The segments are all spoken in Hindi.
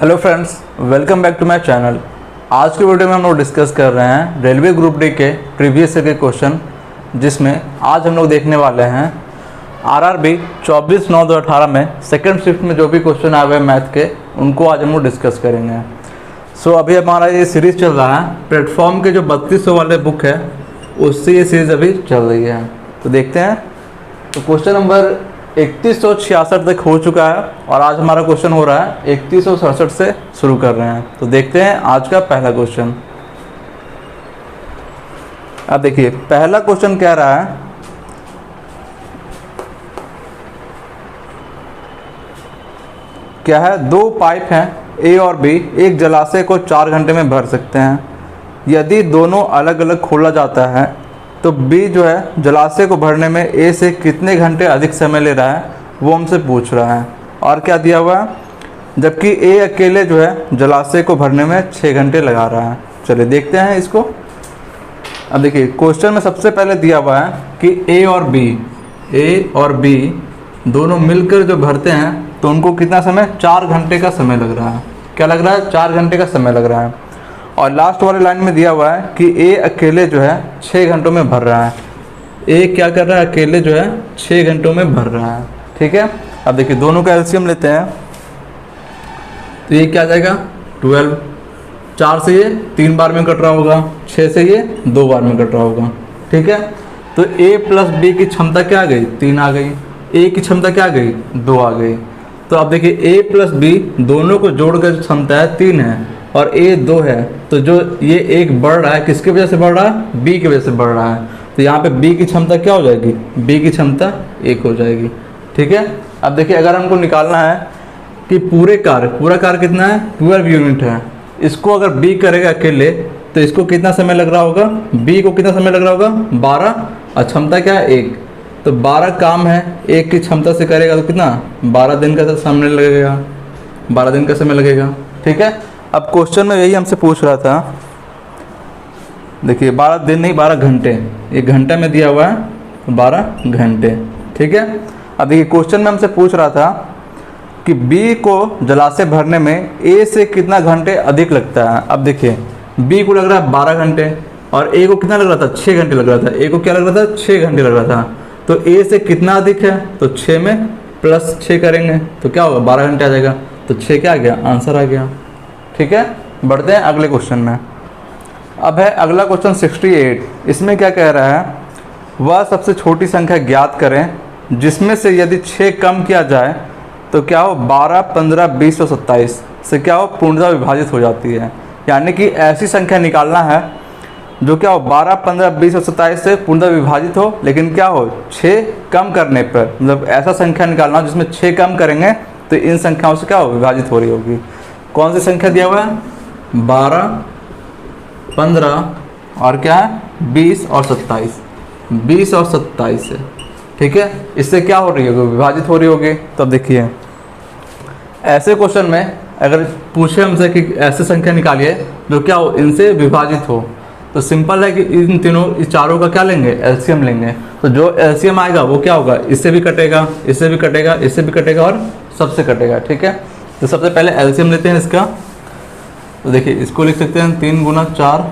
Hello friends, welcome back to my channel. आज की वीडियो में हम लोग डिस्कस कर रहे हैं रेलवे ग्रुप डी के प्रीवियस ईयर के क्वेश्चन, जिसमें आज हम लोग देखने वाले हैं आरआरबी 24/9/2018 में सेकंड शिफ्ट में जो भी क्वेश्चन आए हुए हैं मैथ के, उनको आज हम लोग डिस्कस करेंगे। अभी हमारा ये सीरीज़ चल रहा है प्लेटफॉर्म के जो 3200 वाले बुक है, उससे ये सीरीज़ अभी चल रही है। तो देखते हैं। तो क्वेश्चन नंबर 3166 तक हो चुका है और आज हमारा क्वेश्चन हो रहा है 3167 से शुरू कर रहे हैं। तो देखते हैं आज का पहला क्वेश्चन। अब देखिए पहला क्वेश्चन कह रहा है क्या है, दो पाइप हैं ए और बी एक जलाशय को 4 घंटे में भर सकते हैं। यदि दोनों अलग अलग खोला जाता है तो बी जो है जलाशय को भरने में ए से कितने घंटे अधिक समय ले रहा है, वो हमसे पूछ रहा है। और क्या दिया हुआ है, जबकि ए अकेले जो है जलाशय को भरने में 6 घंटे लगा रहा है। चलिए देखते हैं इसको। अब देखिए क्वेश्चन में सबसे पहले दिया हुआ है कि ए और बी दोनों मिलकर जो भरते हैं तो उनको कितना समय, 4 घंटे का समय लग रहा है। क्या लग रहा है, 4 घंटे का समय लग रहा है। और लास्ट वाले लाइन में दिया हुआ है कि ए अकेले जो है 6 घंटों में भर रहा है। ए क्या कर रहा है, अकेले जो है 6 घंटों में भर रहा है। ठीक है। अब देखिए दोनों का एलसीएम लेते हैं तो ये क्या आ जाएगा 12। 4 से ये 3 बार में कट रहा होगा, 6 से ये 2 बार में कट रहा होगा। ठीक है। तो ए प्लस बी की क्षमता क्या आ गई, 3 आ गई। ए की क्षमता क्या आ गई, 2 आ गई। तो अब देखिए ए प्लस बी दोनों को जोड़कर क्षमता है 3 है और ए 2 है। तो जो ये एक बढ़ रहा है किसकी वजह से बढ़ रहा है, बी की वजह से बढ़ रहा है। तो यहाँ पे बी की क्षमता क्या हो जाएगी, बी की क्षमता 1 हो जाएगी। ठीक है। अब देखिए अगर हमको निकालना है कि पूरा कार्य कितना है, 12 यूनिट है। इसको अगर बी करेगा अकेले तो इसको कितना समय लग रहा होगा, बी को कितना समय लग रहा होगा, 12 और क्षमता क्या है 1। तो 12 काम है 1 की क्षमता से करेगा तो कितना, 12 दिन का समय लगेगा, 12 दिन का समय लगेगा। ठीक है। अब क्वेश्चन में यही हमसे पूछ रहा था, देखिए 12 दिन नहीं 12 घंटे, एक घंटे में दिया हुआ है 12 घंटे। ठीक है। अब देखिए क्वेश्चन में हमसे पूछ रहा था कि बी को जलाशय भरने में ए से कितना घंटे अधिक लगता है। अब देखिए बी को लग रहा है 12 घंटे और ए को कितना लग रहा था, 6 घंटे लग रहा था। ए को क्या लग रहा था, 6 घंटे लग रहा था। तो ए से कितना अधिक है, तो 6 में प्लस 6 करेंगे तो क्या होगा, 12 घंटे आ जाएगा। तो 6 क्या आ गया, आंसर आ गया। ठीक है। बढ़ते हैं अगले क्वेश्चन में। अब है अगला क्वेश्चन 68। इसमें क्या कह रहा है, वह सबसे छोटी संख्या ज्ञात करें जिसमें से यदि 6 कम किया जाए तो क्या हो, 12, 15, 20 और 27 से क्या हो, पूर्णतः विभाजित हो जाती है। यानी कि ऐसी संख्या निकालना है जो क्या हो, 12, 15, 20 और 27 से पूर्णतः विभाजित हो, लेकिन क्या हो, 6 कम करने पर, मतलब ऐसा संख्या निकालना हो जिसमें 6 कम करेंगे तो इन संख्याओं से क्या हो, विभाजित हो रही होगी। कौन सी संख्या दिया हुआ है, 12, 15 और क्या है 20 और 27, 20 और 27 से। ठीक है। इससे क्या हो रही होगी, विभाजित हो रही होगी। तो अब देखिए ऐसे क्वेश्चन में अगर पूछे हमसे कि ऐसे संख्या निकालिए जो क्या हो, इनसे विभाजित हो, तो सिंपल है कि इन तीनों, इस चारों का क्या लेंगे, एलसीएम लेंगे। तो जो एलसीएम आएगा वो क्या होगा, इससे भी कटेगा, इससे भी कटेगा, इससे भी कटेगा और सबसे कटेगा। ठीक है। तो सबसे पहले एलसीएम लेते हैं इसका। तो देखिए इसको लिख सकते हैं 3 गुना 4,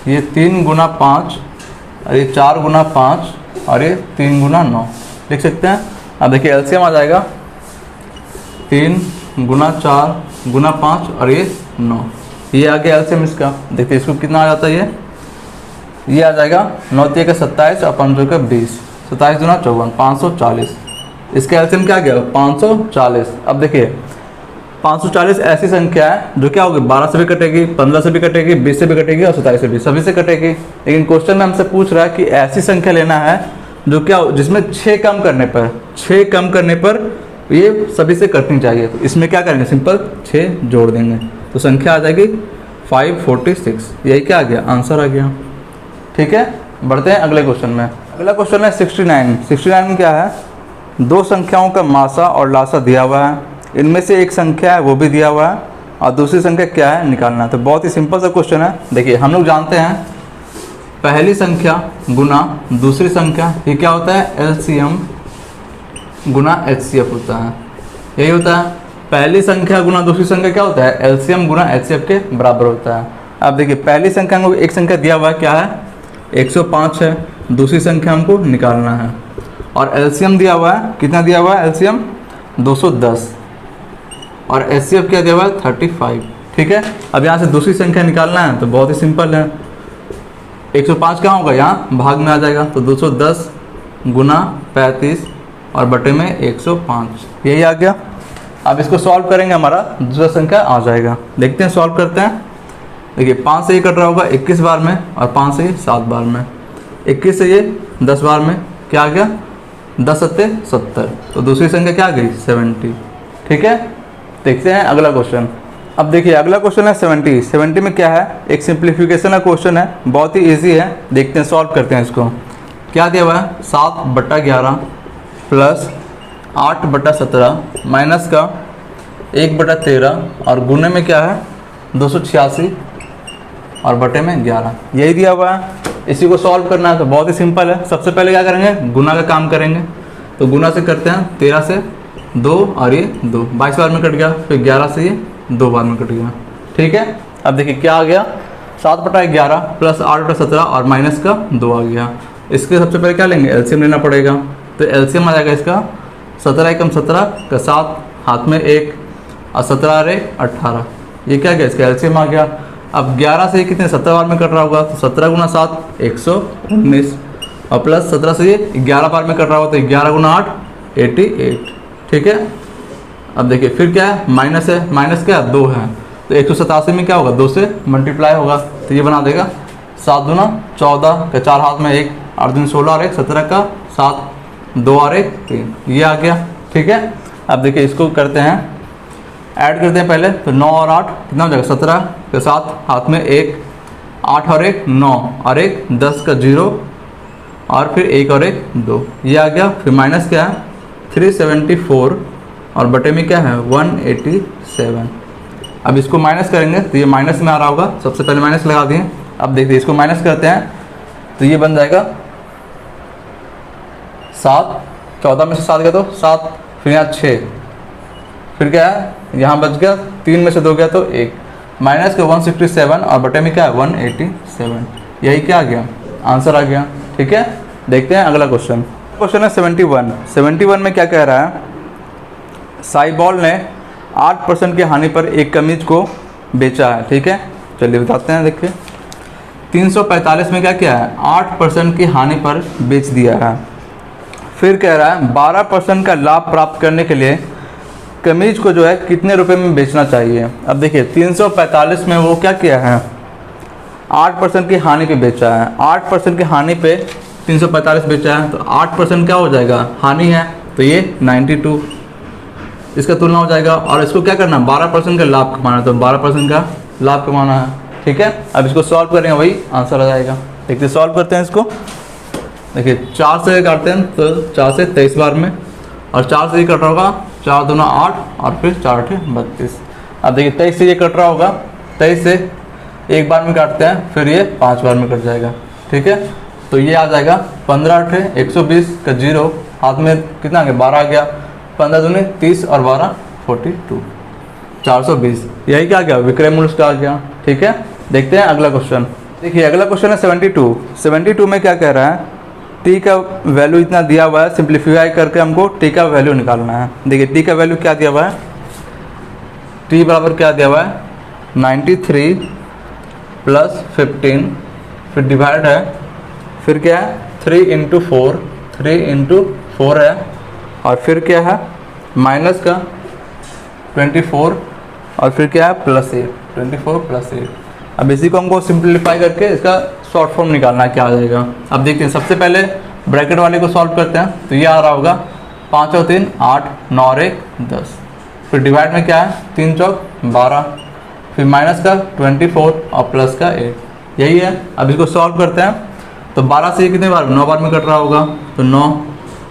ये 3 गुना 5 और ये 4 गुना 5 और ये 3 गुना 9 लिख सकते हैं। अब देखिए एलसीएम आ जाएगा 3 गुना 4 गुना 5 और ये 9, ये आ गया एलसीएम इसका। देखिए इसको कितना आ जाता है, ये आ जाएगा 9 3 का 27 और 5 का 20, 27 गुना 54, 540। इसका एलसीएम क्या गया, 540। अब देखिए 540 ऐसी संख्या है जो क्या होगी, 12 से भी कटेगी, 15 से भी कटेगी, 20 से भी कटेगी और 27 से भी, सभी से कटेगी। लेकिन क्वेश्चन में हमसे पूछ रहा है कि ऐसी संख्या लेना है जो क्या हो, जिसमें 6 कम करने पर ये सभी से कटनी चाहिए। तो इसमें क्या करेंगे, सिंपल 6 जोड़ देंगे तो संख्या आ जाएगी 546। यही क्या आ गया, आंसर आ गया। ठीक है। बढ़ते हैं अगले क्वेश्चन में। अगला क्वेश्चन है 69। 69 में क्या है, दो संख्याओं का मासा और लासा दिया हुआ है, इनमें से एक संख्या है वो भी दिया हुआ है और दूसरी संख्या क्या है, निकालना है। तो बहुत ही सिंपल सा क्वेश्चन है। देखिए हम लोग जानते हैं पहली संख्या गुना दूसरी संख्या, ये क्या होता है, एलसीएम गुना एचसीएफ होता है, यही होता है। पहली संख्या गुना दूसरी संख्या क्या होता है, एलसीएम गुना एचसीएफ के बराबर होता है। अब देखिए पहली संख्या हमको एक संख्या दिया हुआ है क्या है, 105 है, दूसरी संख्या हमको निकालना है और एलसीएम दिया हुआ है, कितना दिया हुआ है एलसीएम 210 और एचसीएफ क्या दिया हुआ है 35। ठीक है, अब यहाँ से दूसरी संख्या निकालना है तो बहुत ही सिंपल है, 105 क्या होगा यहाँ भाग में आ जाएगा तो 210 गुना 35 और बटे में 105, यही आ गया। अब इसको सॉल्व करेंगे, हमारा दूसरा संख्या आ जाएगा। देखते हैं सॉल्व करते हैं। देखिए 5 से ये कट रहा होगा 21 बार में और 5 से ये 7 बार में, 21 से ये 10 बार में क्या आ गया 10 सत्ते 70, तो दूसरी संख्या क्या आ गई 70। ठीक है, देखते हैं अगला क्वेश्चन। अब देखिए अगला क्वेश्चन है 70 में क्या है, एक सिंप्लीफिकेशन का क्वेश्चन है, बहुत ही ईजी है। देखते हैं सॉल्व करते हैं इसको। क्या दिया हुआ है 7/11 प्लस 8/17 माइनस का 1/13 और गुने में क्या है 286 और बटे में 11, यही दिया हुआ है। इसी को सॉल्व करना है तो बहुत ही सिंपल है। सबसे पहले क्या करेंगे, गुना का काम करेंगे, तो गुना से करते हैं 13 से 2 और ये 2 22 बार में कट गया, फिर 11 से ये 2 बार में कट गया। ठीक है, अब देखिए क्या आ गया 7/11 प्लस 8/17 और माइनस का 2 आ गया। इसके सबसे पहले क्या लेंगे, एलसीएम लेना पड़ेगा, तो एलसीएम आ जाएगा इसका 17 एकम 17 का 7 हाथ में 1 और 17 और 1 18, ये क्या गया इसका एलसीएम आ गया। अब 11 से कितने 17 बार में कट रहा होगा तो 17 गुना 7 119 और प्लस 17 से ये 11 बार में कट रहा होगा तो 11 गुना 8 88। ठीक है, अब देखिए फिर क्या है माइनस है, माइनस क्या 2 है तो 187 में क्या होगा 2 से मल्टीप्लाई होगा तो ये बना देगा 7 दूना 14 का 4 हाथ में 1 8 दूनी 16 और 1 17 का 7 2 और 1 3, ये आ गया। ठीक है, अब देखिए इसको करते हैं, ऐड करते हैं पहले तो 9 और 8 कितना हो जाएगा 17 के 7 हाथ में 1 8 और 1 9 और 1 10 का 0 और फिर 1 और 1 2, ये आ गया। फिर माइनस क्या है 374 और बटे में क्या है 187। अब इसको माइनस करेंगे तो ये माइनस में आ रहा होगा, सबसे पहले माइनस लगा दिए। अब देखिए इसको माइनस करते हैं तो ये बन जाएगा 7, 14 में से 7 गया तो 7, फिर यहाँ 6, फिर क्या है यहाँ बच गया 3 में से 2 गया तो 1 माइनस का 167 और बटे में क्या है 187, यही क्या आ गया आंसर आ गया। ठीक है, देखते हैं अगला क्वेश्चन। क्वेश्चन है 71 में क्या कह रहा है, साइबॉल ने 8% की हानि पर एक कमीज को बेचा है। ठीक है, चलिए बताते हैं। देखिए 345 में क्या किया है 8% की हानि पर बेच दिया है। फिर कह रहा है 12% का लाभ प्राप्त करने के लिए कमीज को जो है कितने रुपए में बेचना चाहिए। अब देखिए 345 में वो क्या किया है 8% की हानि पे बेचा है, 8% की हानि पे 345 बेचा है तो 8% क्या हो जाएगा हानि है तो ये 92, इसका तुलना हो जाएगा। और इसको क्या करना है 12% का लाभ कमाना है तो 12% का लाभ कमाना है। ठीक है, अब इसको सॉल्व करेंगे वही आंसर आ जाएगा। देखिए सॉल्व करते हैं इसको। देखिए 4 से काटते हैं तो 4 से 23 बार में और 4 से ये कट रहा होगा 4 दूना 8 और फिर 4 8 32। अब देखिए 23 से ये कट रहा होगा, 23 से एक बार में काटते हैं फिर ये 5 बार में कट जाएगा। ठीक है, तो ये आ जाएगा 15 8 120 का 0 हाथ में कितना आ गया 12 आ गया, 15 दूनी 30 और 12 42 420, यही क्या आ गया विक्रय मूल्य का आ गया। ठीक है, देखते हैं अगला क्वेश्चन। देखिए अगला क्वेश्चन है 72 में क्या कह रहा है टी का वैल्यू इतना दिया हुआ है, सिंप्लीफाई करके हमको टी का वैल्यू निकालना है। देखिए टी का वैल्यू क्या दिया हुआ है, टी बराबर क्या दिया हुआ है 93 प्लस 15 फिर डिवाइड है, फिर क्या है 3 इंटू 4 है और फिर क्या है माइनस का 24 और फिर क्या है प्लस 8 24 प्लस 8। अब इसी को हमको सिंप्लीफाई करके इसका शॉर्ट फॉर्म निकालना है क्या आ जाएगा। अब देखते हैं सबसे पहले ब्रैकेट वाले को सॉल्व करते हैं तो ये आ रहा होगा 5 और 3 8 9 और 1 10, फिर डिवाइड में क्या है 3 चौक 12, फिर माइनस का 24 और प्लस का 8, यही है। अब इसको सॉल्व करते हैं तो 12 से कितने बार 9 बार में कट रहा होगा तो 9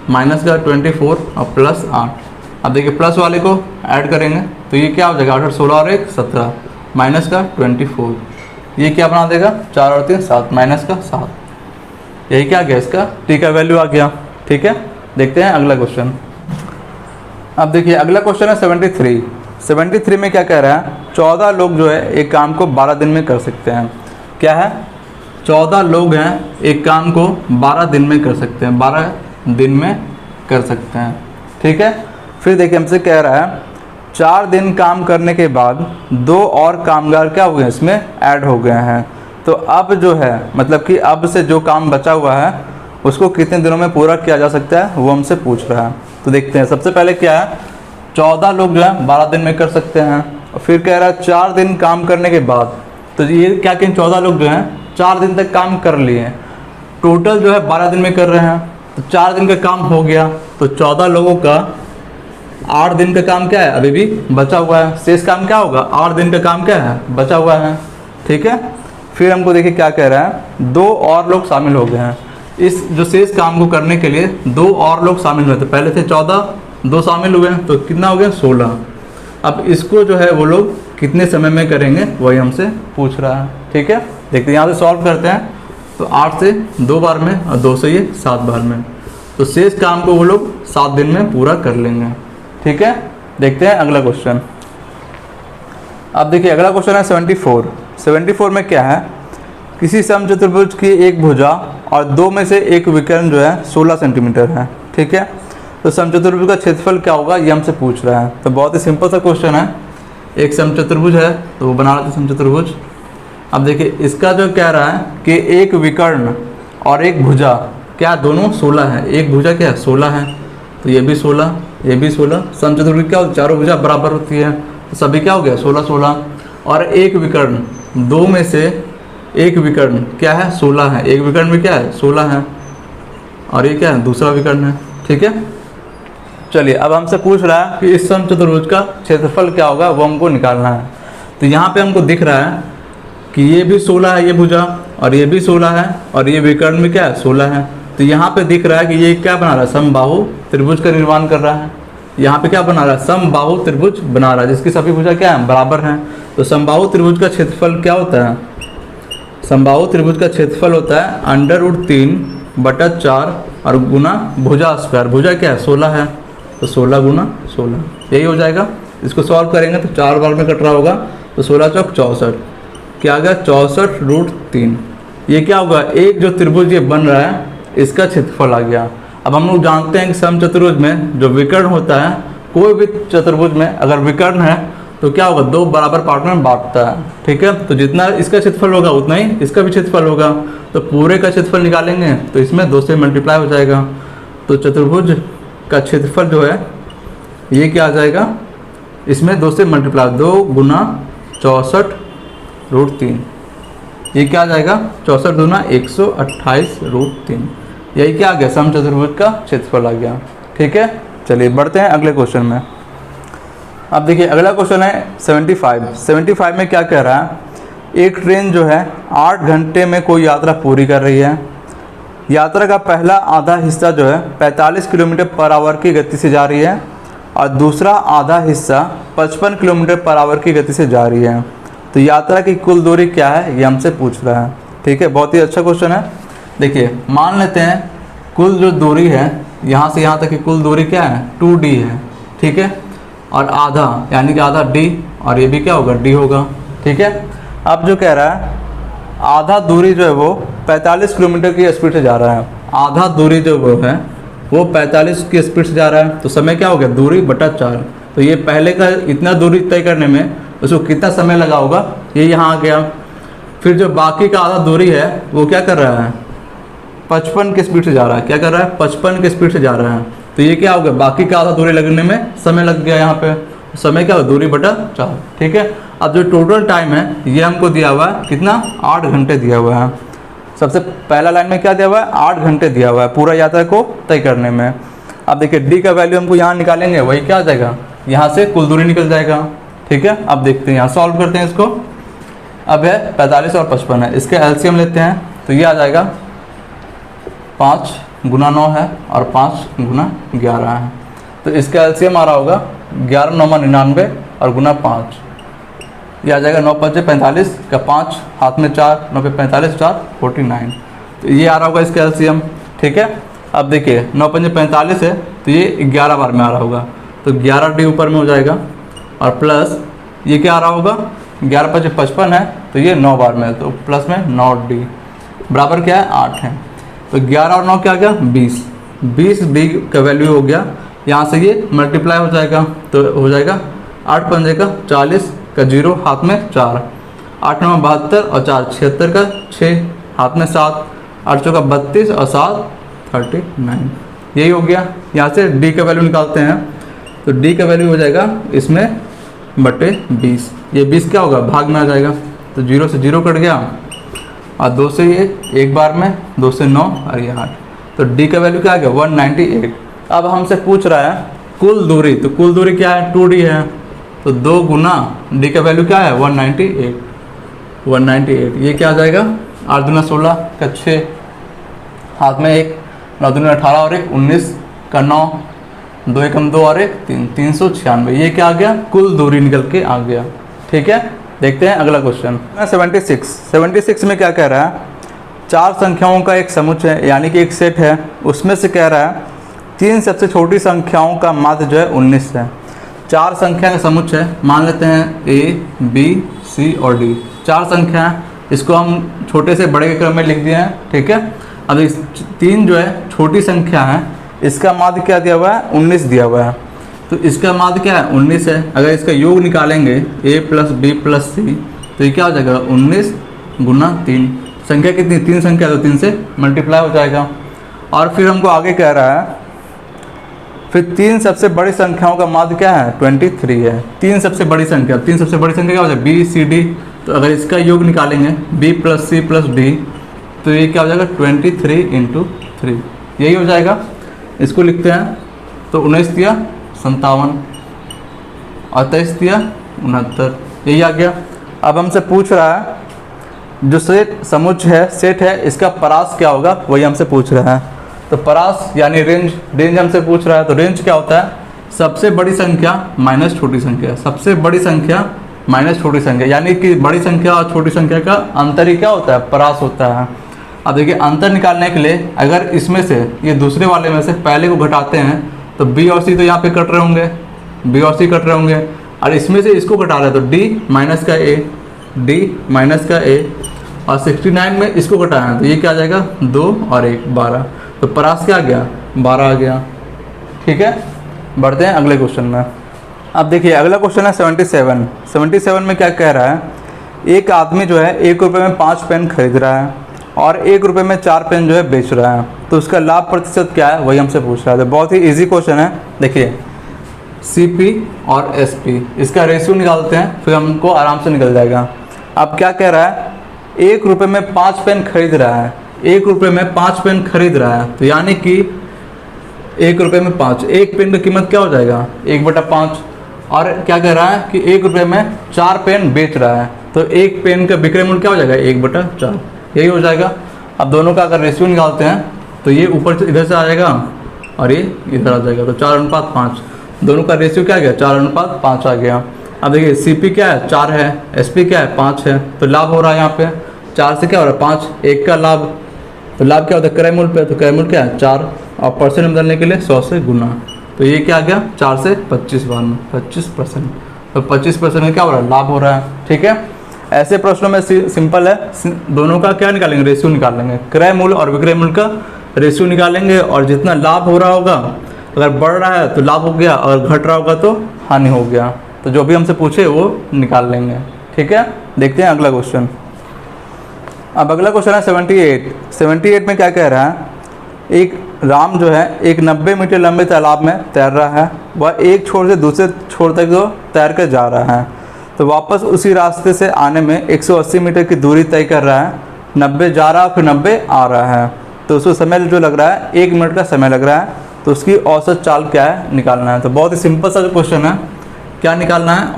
माइनस का 24 और प्लस 8। अब देखिए प्लस वाले को ऐड करेंगे तो ये क्या हो जाएगा 8 और 16 और 1 17 माइनस का 24, ये क्या बना देगा 4 और 3 7 माइनस का 7, यही क्या आ गया इसका टी का वैल्यू आ गया। ठीक है, देखते हैं अगला क्वेश्चन। अब देखिए अगला क्वेश्चन है 73 में क्या कह रहा है, 14 लोग जो है एक काम को 12 दिन में कर सकते हैं। क्या है, 14 लोग हैं एक काम को 12 दिन में कर सकते हैं, 12 दिन में कर सकते हैं। ठीक है, फिर देखिए हमसे कह रहा है 4 दिन काम करने के बाद 2 और कामगार क्या हो गए इसमें ऐड हो गए हैं। तो अब जो है मतलब कि अब से जो काम बचा हुआ है उसको कितने दिनों में पूरा किया जा सकता है वो हमसे पूछ रहा है। तो देखते हैं, सबसे पहले क्या है, 14 लोग जो है 12 दिन में कर सकते हैं। और फिर कह रहा है 4 दिन काम करने के बाद, तो ये क्या कि 14 लोग जो हैं 4 दिन तक काम कर लिए, टोटल जो है 12 दिन में कर रहे हैं, तो 4 दिन का काम हो गया। तो 14 लोगों का 8 दिन का काम क्या है अभी भी बचा हुआ है, शेष काम क्या होगा, 8 दिन का काम क्या है बचा हुआ है। ठीक है, फिर हमको देखिए क्या कह रहा है, 2 और लोग शामिल हो गए हैं इस जो शेष काम को करने के लिए। 2 और लोग शामिल हुए थे, पहले थे 14, 2 शामिल हुए हैं तो कितना हो गया 16। अब इसको जो है वो लोग कितने समय में करेंगे वही हमसे पूछ रहा है। ठीक है, देखते हैं यहाँ से सॉल्व करते हैं। तो 8 से 2 बार में और 2 से ये 7 बार में, तो शेष काम को वो लोग 7 दिन में पूरा कर लेंगे। ठीक है, देखते हैं अगला क्वेश्चन। अब देखिए अगला क्वेश्चन है 74 में क्या है, किसी समचतुर्भुज की एक भुजा और 2 में से एक विकर्ण जो है 16 सेंटीमीटर है। ठीक है, तो समचतुर्भुज का क्षेत्रफल क्या होगा ये हमसे पूछ रहा है। तो बहुत ही सिंपल सा क्वेश्चन है, एक समचतुर्भुज है तो वो बना रहा था समचतुर्भुज। अब देखिए इसका जो कह रहा है कि एक विकर्ण और एक भुजा क्या दोनों 16 है, एक भुजा क्या है 16 है, तो ये भी 16 ये भी 16। समचतुर्भुज क्या होती है, चारों भुजा बराबर होती है, तो सभी क्या हो गया 16। और एक विकर्ण, 2 में से एक विकर्ण क्या है 16 है, एक विकर्ण में क्या है 16 है, और ये क्या है दूसरा विकर्ण है। ठीक है, चलिए अब हमसे पूछ रहा है कि इस समचतुर्भुज का क्षेत्रफल क्या होगा वो हमको निकालना है। तो यहाँ पे हमको दिख रहा है कि ये भी 16 है ये भुजा, और ये भी 16 है, और ये विकर्ण में क्या है 16 है। तो यहाँ पे दिख रहा है कि ये क्या बना रहा है, समबाहु त्रिभुज का निर्माण कर रहा है। यहाँ पे क्या बना रहा है, समबाहु त्रिभुज बना रहा है जिसकी सभी भुजा क्या है बराबर हैं। तो समबाहु त्रिभुज का क्षेत्रफल क्या होता है, समबाहु त्रिभुज का क्षेत्रफल होता है √3/4 और गुना भुजा स्क्वायर, भुजा क्या है 16 है, तो 16 गुना 16 यही हो जाएगा। इसको सॉल्व करेंगे तो 4 बार में कट रहा होगा, तो 16 चौक 64, क्या आ गया 64√3। ये क्या होगा, एक जो त्रिभुज ये बन रहा है इसका क्षेत्रफल आ गया। अब हम लोग जानते हैं कि समचतुर्भुज में जो विकर्ण होता है, कोई भी चतुर्भुज में अगर विकर्ण है तो क्या होगा 2 बराबर पार्ट में बांटता है। ठीक है, तो जितना इसका क्षेत्रफल होगा उतना ही इसका भी क्षेत्रफल होगा, तो पूरे का क्षेत्रफल निकालेंगे तो इसमें 2 से मल्टीप्लाई हो जाएगा। तो चतुर्भुज का क्षेत्रफल जो है ये क्या आ जाएगा, इसमें 2 से मल्टीप्लाई, 2 गुना 64√3, ये क्या आ जाएगा 64 दूना 128√3, यही क्या आ गया समचतुर्भुज का क्षेत्रफल आ गया। ठीक है, चलिए बढ़ते हैं अगले क्वेश्चन में। अब देखिए अगला क्वेश्चन है 75 में क्या कह रहा है, एक ट्रेन जो है 8 घंटे में कोई यात्रा पूरी कर रही है। यात्रा का पहला आधा हिस्सा जो है 45 किलोमीटर पर आवर की गति से जा रही है और दूसरा आधा हिस्सा 55 किलोमीटर पर आवर की गति से जा रही है। तो यात्रा की कुल दूरी क्या है ये हमसे पूछ रहा है। ठीक है, बहुत ही अच्छा क्वेश्चन है। देखिए मान लेते हैं कुल जो दूरी है यहाँ से यहाँ तक की कुल दूरी क्या है 2d है। ठीक है, और आधा यानी कि आधा d, और ये भी क्या होगा d होगा। ठीक है, अब जो कह रहा है आधा दूरी जो है वो 45 किलोमीटर की स्पीड से जा रहा है, आधा दूरी जो वो है वो 45 की स्पीड से जा रहा है, तो समय क्या हो गया दूरी बटा 4। तो ये पहले का इतना दूरी तय करने में उसको कितना समय लगा होगा ये यहाँ आ गया। फिर जो बाकी का आधा दूरी है वो क्या कर रहा है 55 की स्पीड से जा रहा है, क्या कर रहा है 55 की स्पीड से जा रहा है। तो ये क्या हो गया बाकी का आधा दूरी लगने में समय लग गया, यहाँ पे समय क्या हो दूरी बटा 4। ठीक है, अब जो टोटल टाइम है ये हमको दिया हुआ है कितना 8 घंटे दिया हुआ है। सबसे पहला लाइन में क्या दिया हुआ है 8 घंटे दिया हुआ है पूरा यात्रा को तय करने में। अब देखिए डी का वैल्यू हमको यहाँ निकालेंगे, वही क्या आ जाएगा यहाँ से कुल दूरी निकल जाएगा। ठीक है, अब देखते हैं यहाँ सॉल्व करते हैं इसको। अब है 45 और 55 है, इसके एलसीएम लेते हैं तो ये आ जाएगा 5 गुना 9 है और 5 गुना 11 है। तो इसका एलसीएम आ रहा होगा 11 9 99 और गुना 5, ये आ जाएगा 9 5 45 का 5 हाथ में 4 9 पे 45 4 49, तो ये आ रहा होगा इसका एलसीएम। ठीक है, अब देखिए 9 5 45 है तो ये 11 बार में आ रहा होगा, तो 11 डी ऊपर में हो जाएगा और प्लस ये क्या आ रहा होगा, 11 × 5 = 55 है, तो ये 9 बार में है, तो प्लस में 9D बराबर क्या है 8 है। तो 11 और 9 क्या आ गया 20, 20D का वैल्यू हो गया। यहाँ से ये मल्टीप्लाई हो जाएगा, तो हो जाएगा 8 × 5 = 40 का 0 हाथ में 4, 8 × 9 = 72 और 4 76 का 6 हाथ में 7, 8 × 4 = 32 और 7 39, यही हो गया। यहाँ से D का वैल्यू निकालते हैं, तो D का वैल्यू हो जाएगा इसमें बटे 20, ये 20 क्या होगा भाग में आ जाएगा, तो 0 से 0 कट गया और 2 से ये एक बार में, 2 से 9 और ये 8, तो D का वैल्यू क्या आ गया 198। अब हमसे पूछ रहा है कुल दूरी, तो कुल दूरी क्या है 2D है, तो 2 गुना D का वैल्यू क्या है 198, ये क्या आ जाएगा 8 दूना 16 का 6 हाथ में 1, 9 दूना 18 और 1 19 का 9, 2 एकम 2 और 1 3, 396, ये क्या आ गया कुल दूरी निकल के आ गया। ठीक है, देखते हैं अगला क्वेश्चन। 76 में क्या कह रहा है, 4 संख्याओं का एक समुच्चय है, यानी कि एक सेट है, उसमें से कह रहा है 3 सबसे छोटी संख्याओं का माध्य जो है 19 है। 4 संख्या का समुच्चय मान लेते हैं A, B, C और D, 4 संख्या है, इसको हम छोटे से बड़े के क्रम में लिख दिए हैं। ठीक है, अब इस 3 जो है छोटी संख्या है, इसका माध्य क्या दिया हुआ है 19 दिया हुआ है, तो इसका माध्य क्या है 19 है। अगर इसका योग निकालेंगे A + B + C, तो ये क्या हो जाएगा 19 × 3, संख्या कितनी 3 संख्या, तो 3 से मल्टीप्लाई हो जाएगा। और फिर हमको आगे कह रहा है फिर 3 सबसे बड़ी संख्याओं का माध्य क्या है 23 है। 3 सबसे बड़ी संख्या, 3 सबसे बड़ी संख्या क्या हो जाएगा B, C, D, तो अगर इसका योग निकालेंगे B + C + D, तो ये क्या हो जाएगा 23 × 3, यही हो जाएगा। इसको लिखते हैं, तो 19 दिया 57 और 23 दिया 69, यही आ गया। अब हमसे पूछ रहा है जो समुच्चय है सेट है, इसका परास क्या होगा, वही हमसे पूछ रहा है। तो परास यानी रेंज हमसे पूछ रहा है, तो रेंज क्या होता है सबसे बड़ी संख्या माइनस छोटी संख्या, सबसे बड़ी संख्या माइनस छोटी संख्या, यानी कि बड़ी संख्या और छोटी संख्या का अंतर ही क्या होता है परास होता है। अब देखिए अंतर निकालने के लिए अगर इसमें से ये दूसरे वाले में से पहले को घटाते हैं, तो B और C तो यहाँ पे कट रहे होंगे, B और C कट रहे होंगे, और इसमें से इसको घटा रहे हैं, तो D - का A, D - का A, और 69 में इसको घटाएं, तो ये क्या आ जाएगा 2 और 1 12, तो परास क्या आ गया 12 आ गया। ठीक है, बढ़ते हैं अगले क्वेश्चन में। अब देखिए अगला क्वेश्चन है 77 में क्या कह रहा है, एक आदमी जो है 1 रुपये में 5 पेन खरीद रहा है और 1 रुपये में 4 पेन जो है बेच रहा है, तो उसका लाभ प्रतिशत क्या है वही हमसे पूछ रहा है। तो बहुत ही इजी क्वेश्चन है। देखिए CP और SP, इसका रेशियो निकालते हैं, फिर हमको आराम से निकल जाएगा। अब क्या कह रहा है 1 रुपये में 5 पेन खरीद रहा है, 1 रुपये में 5 पेन खरीद रहा है, तो यानी कि 1 रुपये में 5, एक पेन की कीमत क्या हो जाएगा 1/5, और क्या कह रहा है कि 1 रुपये में 4 पेन बेच रहा है, तो एक पेन का विक्रय मूल्य क्या हो जाएगा 1/4, यही हो जाएगा। अब दोनों का अगर रेशियो निकालते हैं, तो ये ऊपर से इधर से आ जाएगा और ये इधर आ जाएगा, तो 4:5, दोनों का रेशियो क्या आ गया 4:5 आ गया। अब देखिए CP क्या है 4 है, SP क्या है 5 है, तो लाभ हो रहा है यहाँ पे 4 से क्या हो रहा है 5, 1 का लाभ, तो लाभ क्या होता है क्रय मूल्य पे, तो क्रय मूल्य क्या है 4, और परसेंट में बदलने के लिए 100 से गुना, तो ये क्या आ गया 4 से 25 बार में 25%, तो 25% में क्या हो रहा है लाभ हो रहा है। ठीक है, ऐसे प्रश्नों में सिंपल है, दोनों का क्या निकालेंगे रेशियो निकालेंगे, क्रय मूल्य और विक्रय मूल्य का रेशियो निकालेंगे, और जितना लाभ हो रहा होगा अगर बढ़ रहा है तो लाभ हो गया, अगर घट रहा होगा तो हानि हो गया, तो जो भी हमसे पूछे वो निकाल लेंगे। ठीक है, देखते हैं अगला क्वेश्चन। अब अगला क्वेश्चन है 78 में क्या कह रहा है, एक राम जो है एक 90 मीटर लंबे तालाब में तैर रहा है, वह एक छोर से दूसरे छोर तक जो तैर कर जा रहा है, तो वापस उसी रास्ते से आने में 180 मीटर की दूरी तय कर रहा है, 90 जा रहा फिर 90 आ रहा है, तो उसको समय जो लग रहा है 1 मिनट का समय लग रहा है, तो उसकी औसत चाल क्या है निकालना है। तो बहुत ही सिंपल सा क्वेश्चन है, क्या निकालना है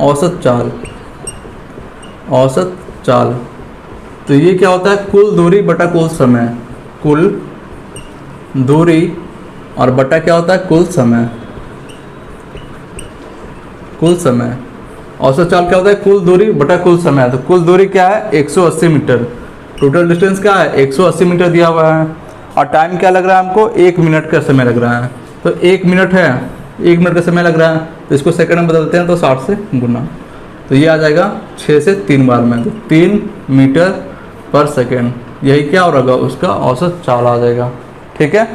औसत चाल, तो ये क्या होता है कुल दूरी बटा कुल समय, कुल दूरी और बटा क्या होता है कुल समय। औसत चाल क्या होता है कुल दूरी बटा कुल समय, तो कुल दूरी क्या है 180 मीटर, टोटल डिस्टेंस क्या है 180 मीटर दिया हुआ है, और टाइम क्या लग रहा है हमको 1 मिनट का समय लग रहा है, तो 1 मिनट है 1 मिनट का समय लग रहा है, तो इसको सेकंड में बदलते हैं तो 60 से गुना, तो ये आ जाएगा 6 से 3 बार में, तो 3 मीटर पर सेकेंड, यही क्या हो रहा उसका औसत चाल आ जाएगा। ठीक है,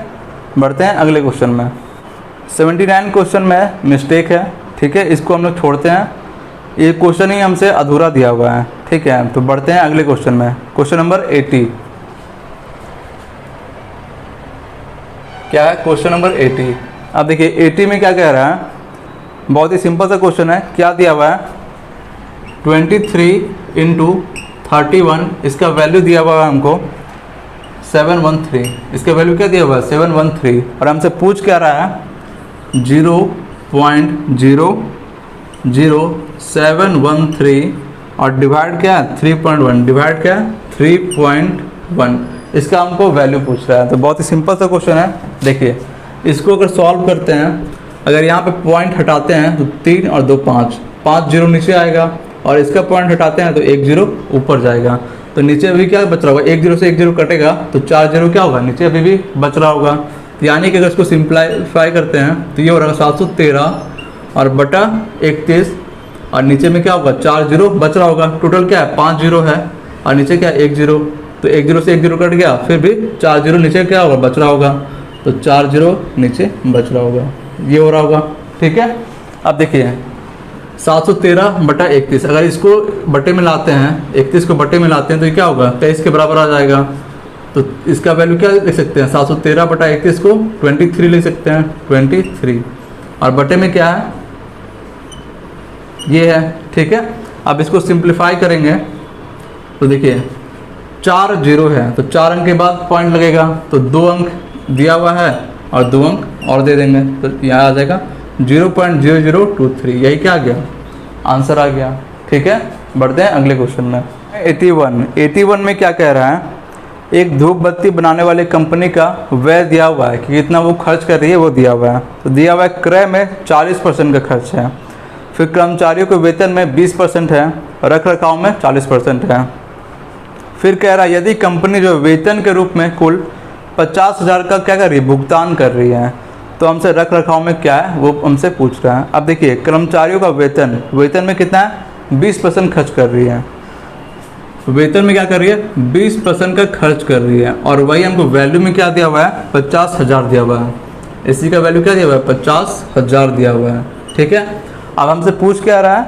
बढ़ते हैं अगले क्वेश्चन में। 79 क्वेश्चन में मिस्टेक है। ठीक है, इसको हम लोग छोड़ते हैं, ये क्वेश्चन ही हमसे अधूरा दिया हुआ है। ठीक है, तो बढ़ते हैं अगले क्वेश्चन में। क्वेश्चन नंबर 80 क्या है? Question number 80। अब देखिए 80 में क्या कह रहा है, बहुत ही सिंपल सा क्वेश्चन है। क्या दिया हुआ है? 23 × 31, इसका वैल्यू दिया हुआ है हमको 713। इसका वैल्यू क्या दिया हुआ है? 713। और हमसे पूछ क्या रहा है? 0.00713 और डिवाइड क्या है? 3.1। डिवाइड क्या है? 3.1। इसका हमको वैल्यू पूछ रहा है। तो बहुत ही सिंपल सा क्वेश्चन है। देखिए इसको अगर सॉल्व करते हैं, अगर यहाँ पे पॉइंट हटाते हैं तो 3 और 2 5, 5 जीरो नीचे आएगा, और इसका पॉइंट हटाते हैं तो 1 जीरो ऊपर जाएगा। तो नीचे अभी क्या बच रहा होगा? 1 जीरो से 1 जीरो कटेगा तो 4 जीरो क्या होगा? नीचे अभी भी बच रहा होगा। तो यानी कि अगर इसको सिंप्लीफाई करते हैं तो ये हो रहा 713 और बटा 31, और नीचे में क्या होगा? 4 जीरो बच रहा होगा। टोटल क्या है? 5 जीरो है, और नीचे क्या है? 1 जीरो। तो 1 जीरो से 1 जीरो कट गया, फिर भी 4 जीरो नीचे क्या होगा? बच रहा होगा। तो 4 जीरो नीचे बच रहा होगा, ये हो रहा होगा। ठीक है, अब देखिए 713 बटा 31, अगर इसको बटे में लाते हैं, 31 को बटे में लाते हैं तो ये क्या होगा? 23 के बराबर आ जाएगा। तो इसका वैल्यू क्या लिख सकते हैं? 713 बटा 31 को 23 लिख सकते हैं, 23। और बटे में क्या है? ये है। ठीक है, अब इसको सिंप्लीफाई करेंगे तो देखिए 4 जीरो है, तो 4 अंक के बाद पॉइंट लगेगा, तो 2 अंक दिया हुआ है और 2 अंक और दे देंगे, तो यहाँ आ जाएगा 0.0023। यही क्या आ गया? आंसर आ गया। ठीक है, बढ़ते हैं अगले क्वेश्चन में। 81 में क्या कह रहा है? एक धूप बत्ती बनाने वाली कंपनी का व्यय दिया हुआ है कि कितना वो खर्च कर रही है, वो दिया हुआ है। तो दिया हुआ है क्रय में 40% का खर्च है, फिर कर्मचारियों के वेतन में 20% है, रख रखाव में 40% है। फिर कह रहा है यदि कंपनी जो वेतन के रूप में कुल 50,000 का क्या कर रही है? भुगतान कर रही है, तो हमसे रख रखाव में क्या है वो हमसे पूछ रहा है। अब देखिए कर्मचारियों का वेतन में कितना है? 20% खर्च कर रही है। वेतन में क्या कर रही है? 20% का खर्च कर रही है, और वही हमको वैल्यू में क्या दिया हुआ है? 50,000 दिया हुआ है। इसी का वैल्यू क्या दिया हुआ है? 50,000 दिया हुआ है। ठीक है, अब हमसे पूछ क्या रहा है?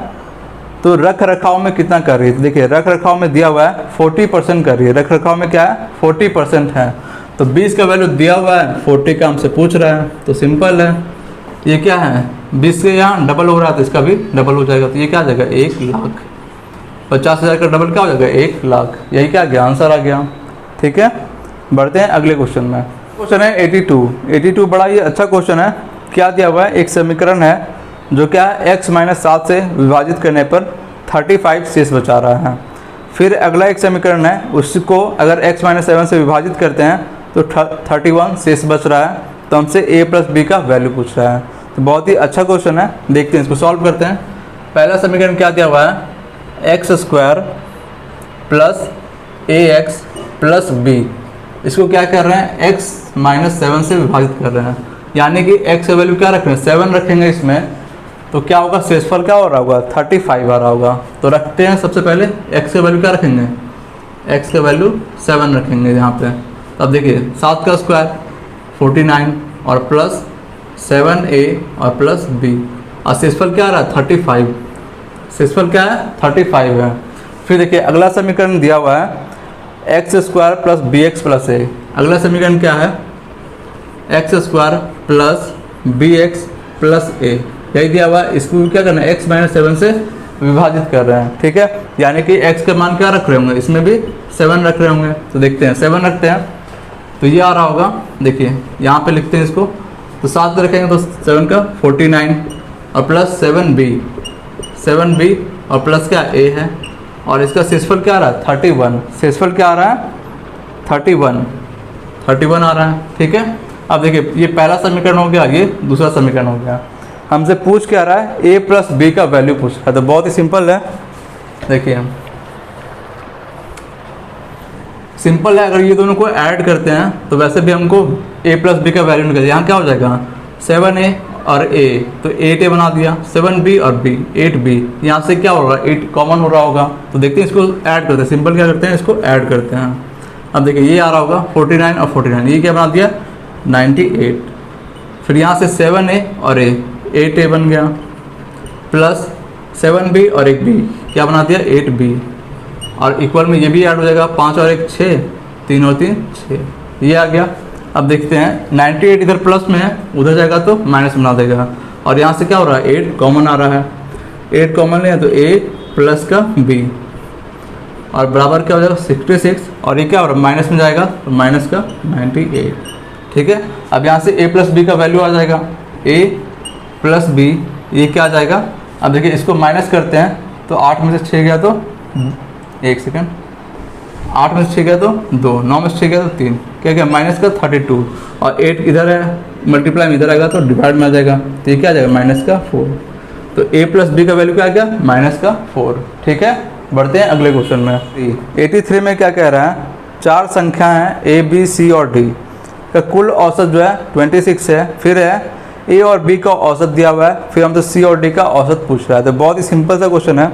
तो रख रखाव में कितना कर रही है? तो देखिए रख रखाव में दिया हुआ है 40% कर रही है। रख रखाव में क्या है? 40% है, तो 20 का वैल्यू दिया हुआ है, 40 का हमसे पूछ रहा है, तो सिंपल है। ये क्या है? 20 से यहाँ डबल हो रहा है तो इसका भी डबल हो जाएगा, तो ये क्या आ जाएगा? 1 लाख। 50,000 का डबल क्या हो जाएगा? 1 लाख। यही क्या आ गया? आंसर आ गया। ठीक है, बढ़ते हैं अगले क्वेश्चन में। क्वेश्चन है 82 बड़ा ही अच्छा क्वेश्चन है। क्या दिया हुआ है? एक समीकरण है जो क्या है? x-7 से विभाजित करने पर 35 शेष बचा रहा है। फिर अगला एक समीकरण है, उसको अगर x-7 से विभाजित करते हैं तो 31 शेष बच रहा है। तो हमसे a + b का वैल्यू पूछ रहा है। तो बहुत ही अच्छा क्वेश्चन है, देखते हैं इसको सॉल्व करते हैं। पहला समीकरण क्या दिया हुआ है? x² + ax + b। इसको क्या कर रहे हैं? x-7 से विभाजित कर रहे हैं, यानी कि x का वैल्यू क्या रख रहे हैं? 7 रखेंगे इसमें, तो क्या होगा? शेषफल क्या हो रहा होगा? 35 आ रहा होगा। तो रखते हैं सबसे पहले x का वैल्यू क्या रखेंगे? x का वैल्यू 7 रखेंगे यहाँ पे। अब देखिए 7 का स्क्वायर 49 और प्लस 7a और प्लस b, और शेषफल क्या आ रहा है? 35। शेषफल क्या है? 35 है। फिर देखिए अगला समीकरण दिया हुआ है x² + bx + a। अगला समीकरण क्या है? x² + bx + a, यही दिया हुआ है। इसको क्या करना है? x-7 से विभाजित कर रहे हैं। ठीक है, यानी कि x का मान क्या रख रहे होंगे? इसमें भी 7 रख रहे होंगे। तो देखते हैं 7 रखते हैं तो ये आ रहा होगा। देखिए यहाँ पे लिखते हैं इसको, तो 7 रखेंगे तो 7 का 49 और प्लस 7b और प्लस क्या? a है, और इसका शेषफल क्या आ रहा है? 31। शेषफल क्या आ रहा है? 31 आ रहा है। ठीक है, अब देखिए ये पहला समीकरण हो गया, ये दूसरा समीकरण हो गया। हमसे पूछ क्या रहा है? a + b का वैल्यू पूछ रहा है। तो बहुत ही सिंपल है, देखिए सिंपल है। अगर ये दोनों को ऐड करते हैं तो वैसे भी हमको a + b का वैल्यू निकल, यहाँ क्या हो जाएगा? 7a और ए, तो 8A बना दिया, 7B और B, 8B। यहाँ से क्या होगा, 8 कॉमन हो रहा होगा, तो देखते हैं इसको ऐड करते हैं। सिंपल क्या करते हैं, इसको ऐड करते हैं। अब देखिए ये आ रहा होगा 49 और 49, ये क्या बना दिया 98। फिर यहाँ से 7A और A, 8A बन गया, प्लस 7B और एक B, क्या बना दिया 8B, और इक्वल में ये भी ऐड हो जाएगा, 5 और 1 6, 3 और 3 6, ये आ गया। अब देखते हैं 98 इधर प्लस में है, उधर जाएगा तो माइनस बना देगा, और यहाँ से क्या हो रहा है 8 कॉमन आ रहा है, 8 कॉमन लिया तो A प्लस का B, और बराबर क्या हो जाएगा 66, और ये क्या हो रहा है माइनस में जाएगा तो माइनस का 98। ठीक है, अब यहाँ से A प्लस B का वैल्यू आ जाएगा, A प्लस B, ये क्या आ जाएगा। अब देखिए इसको माइनस करते हैं तो 8 में से 6 गया तो 1 सेकेंड, 8 में से 6 गया तो 2, 9 में से 6 गया तो 3, क्या क्या माइनस का 32, और 8 इधर है, मल्टीप्लाई में इधर आएगा तो डिवाइड में आ जाएगा, तो ये क्या आ जाएगा माइनस का 4। तो A प्लस B का वैल्यू क्या आ गया माइनस का 4। ठीक है, बढ़ते हैं अगले क्वेश्चन में। 83 में क्या कह रहा है, 4 संख्या हैं A B C और D का कुल औसत जो है 26 है, फिर है A और B का औसत दिया हुआ है, फिर हमसे C और D का औसत पूछ रहा है। तो बहुत ही सिंपल सा क्वेश्चन है,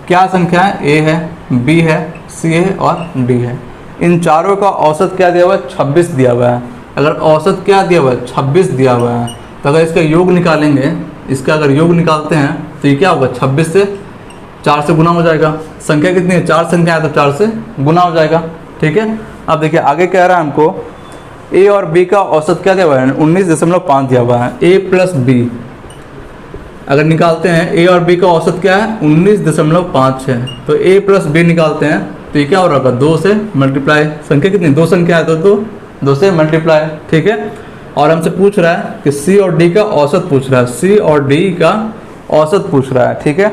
क्या संख्या है, A है, B है, C है और D है। इन चारों का औसत क्या दिया हुआ है 26 दिया हुआ है। अगर औसत क्या दिया हुआ है 26 दिया हुआ है, तो अगर इसका योग निकालेंगे, इसका अगर योग निकालते हैं तो ये क्या होगा 26 से 4 से गुना हो जाएगा। संख्या कितनी है, 4 संख्या है तो 4 से गुना हो जाएगा। ठीक है, अब देखिए आगे कह रहा है हमको A और B का औसत क्या दिया हुआ है 19.5 दिया हुआ है। A प्लस B अगर निकालते हैं, A और B का औसत क्या है 19.5 है, तो A प्लस B निकालते हैं तो ये क्या हो रहा होगा 2 से मल्टीप्लाई, संख्या कितनी 2 संख्या है तो 2 से मल्टीप्लाई। ठीक है, और हमसे पूछ रहा है कि C और D का औसत पूछ रहा है, C और D का औसत पूछ रहा है। ठीक है,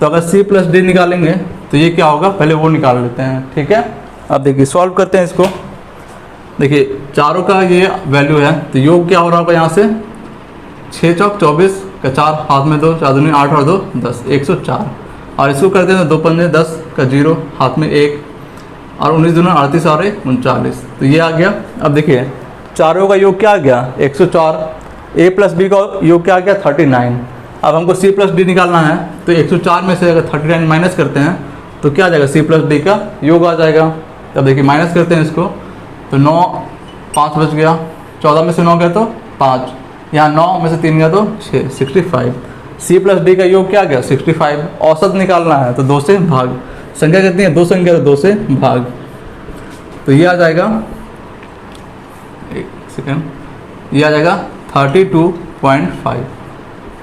तो अगर C प्लस D निकालेंगे तो ये क्या होगा, पहले वो निकाल लेते हैं। ठीक है, अब देखिए सॉल्व करते हैं इसको। देखिए चारों का ये वैल्यू है, तो योग क्या हो रहा होगा यहाँ से 6 चौक 24 का 4 हाथ में 2, 4 दूनी 8 और 2 10, 104, और इसको करते हैं 2 पंजे 10 का 0 हाथ में 1, और 19 दूनी 38 और 39, तो ये आ गया। अब देखिए चारों का योग क्या आ गया 104, A प्लस B का योग क्या आ गया 39। अब हमको C प्लस D निकालना है, तो 104 में से अगर 39 माइनस करते हैं तो क्या आ जाएगा C प्लस D का योग आ जाएगा। अब देखिए माइनस करते हैं इसको, तो 9 5 बच गया, 14 में से 9 गया तो 5, यहाँ 9 में से 3 गया तो 6, 65। C प्लस D का योग क्या आ गया 65। औसत निकालना है तो 2 से भाग, संख्या कितनी है 2 संख्या तो 2 से भाग, तो ये आ जाएगा 1 सेकेंड, ये आ जाएगा 32.5।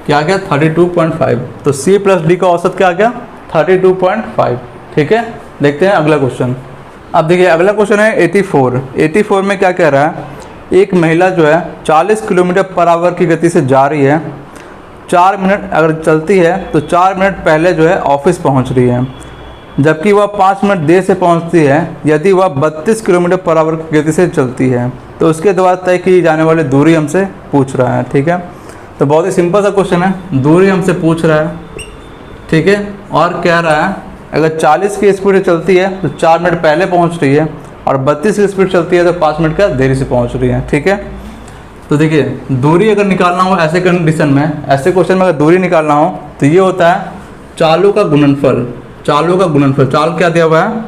क्या आ गया 32.5। तो C प्लस D का औसत क्या आ गया 32.5। ठीक है, देखते हैं अगला क्वेश्चन। अब देखिए अगला क्वेश्चन है 84 में क्या कह रहा है, एक महिला जो है 40 किलोमीटर पर आवर की गति से जा रही है, 4 मिनट अगर चलती है तो 4 मिनट पहले जो है ऑफिस पहुंच रही है, जबकि वह 5 मिनट देर से पहुंचती है यदि वह 32 किलोमीटर पर आवर की गति से चलती है। तो उसके द्वारा तय की जाने वाली दूरी हमसे पूछ रहा है। ठीक है, तो बहुत ही सिंपल सा क्वेश्चन है, दूरी हमसे पूछ रहा है। ठीक है, और कह रहा है अगर 40 की स्पीड से चलती है तो 4 मिनट पहले पहुंच रही है, और 32 की स्पीड चलती है तो 5 मिनट का देरी से पहुंच रही है। ठीक है, तो देखिए दूरी अगर निकालना हो ऐसे कंडीशन में, ऐसे क्वेश्चन में अगर दूरी निकालना हो तो ये होता है चालों का गुणनफल। चालों का गुणनफल, चाल क्या दिया हुआ है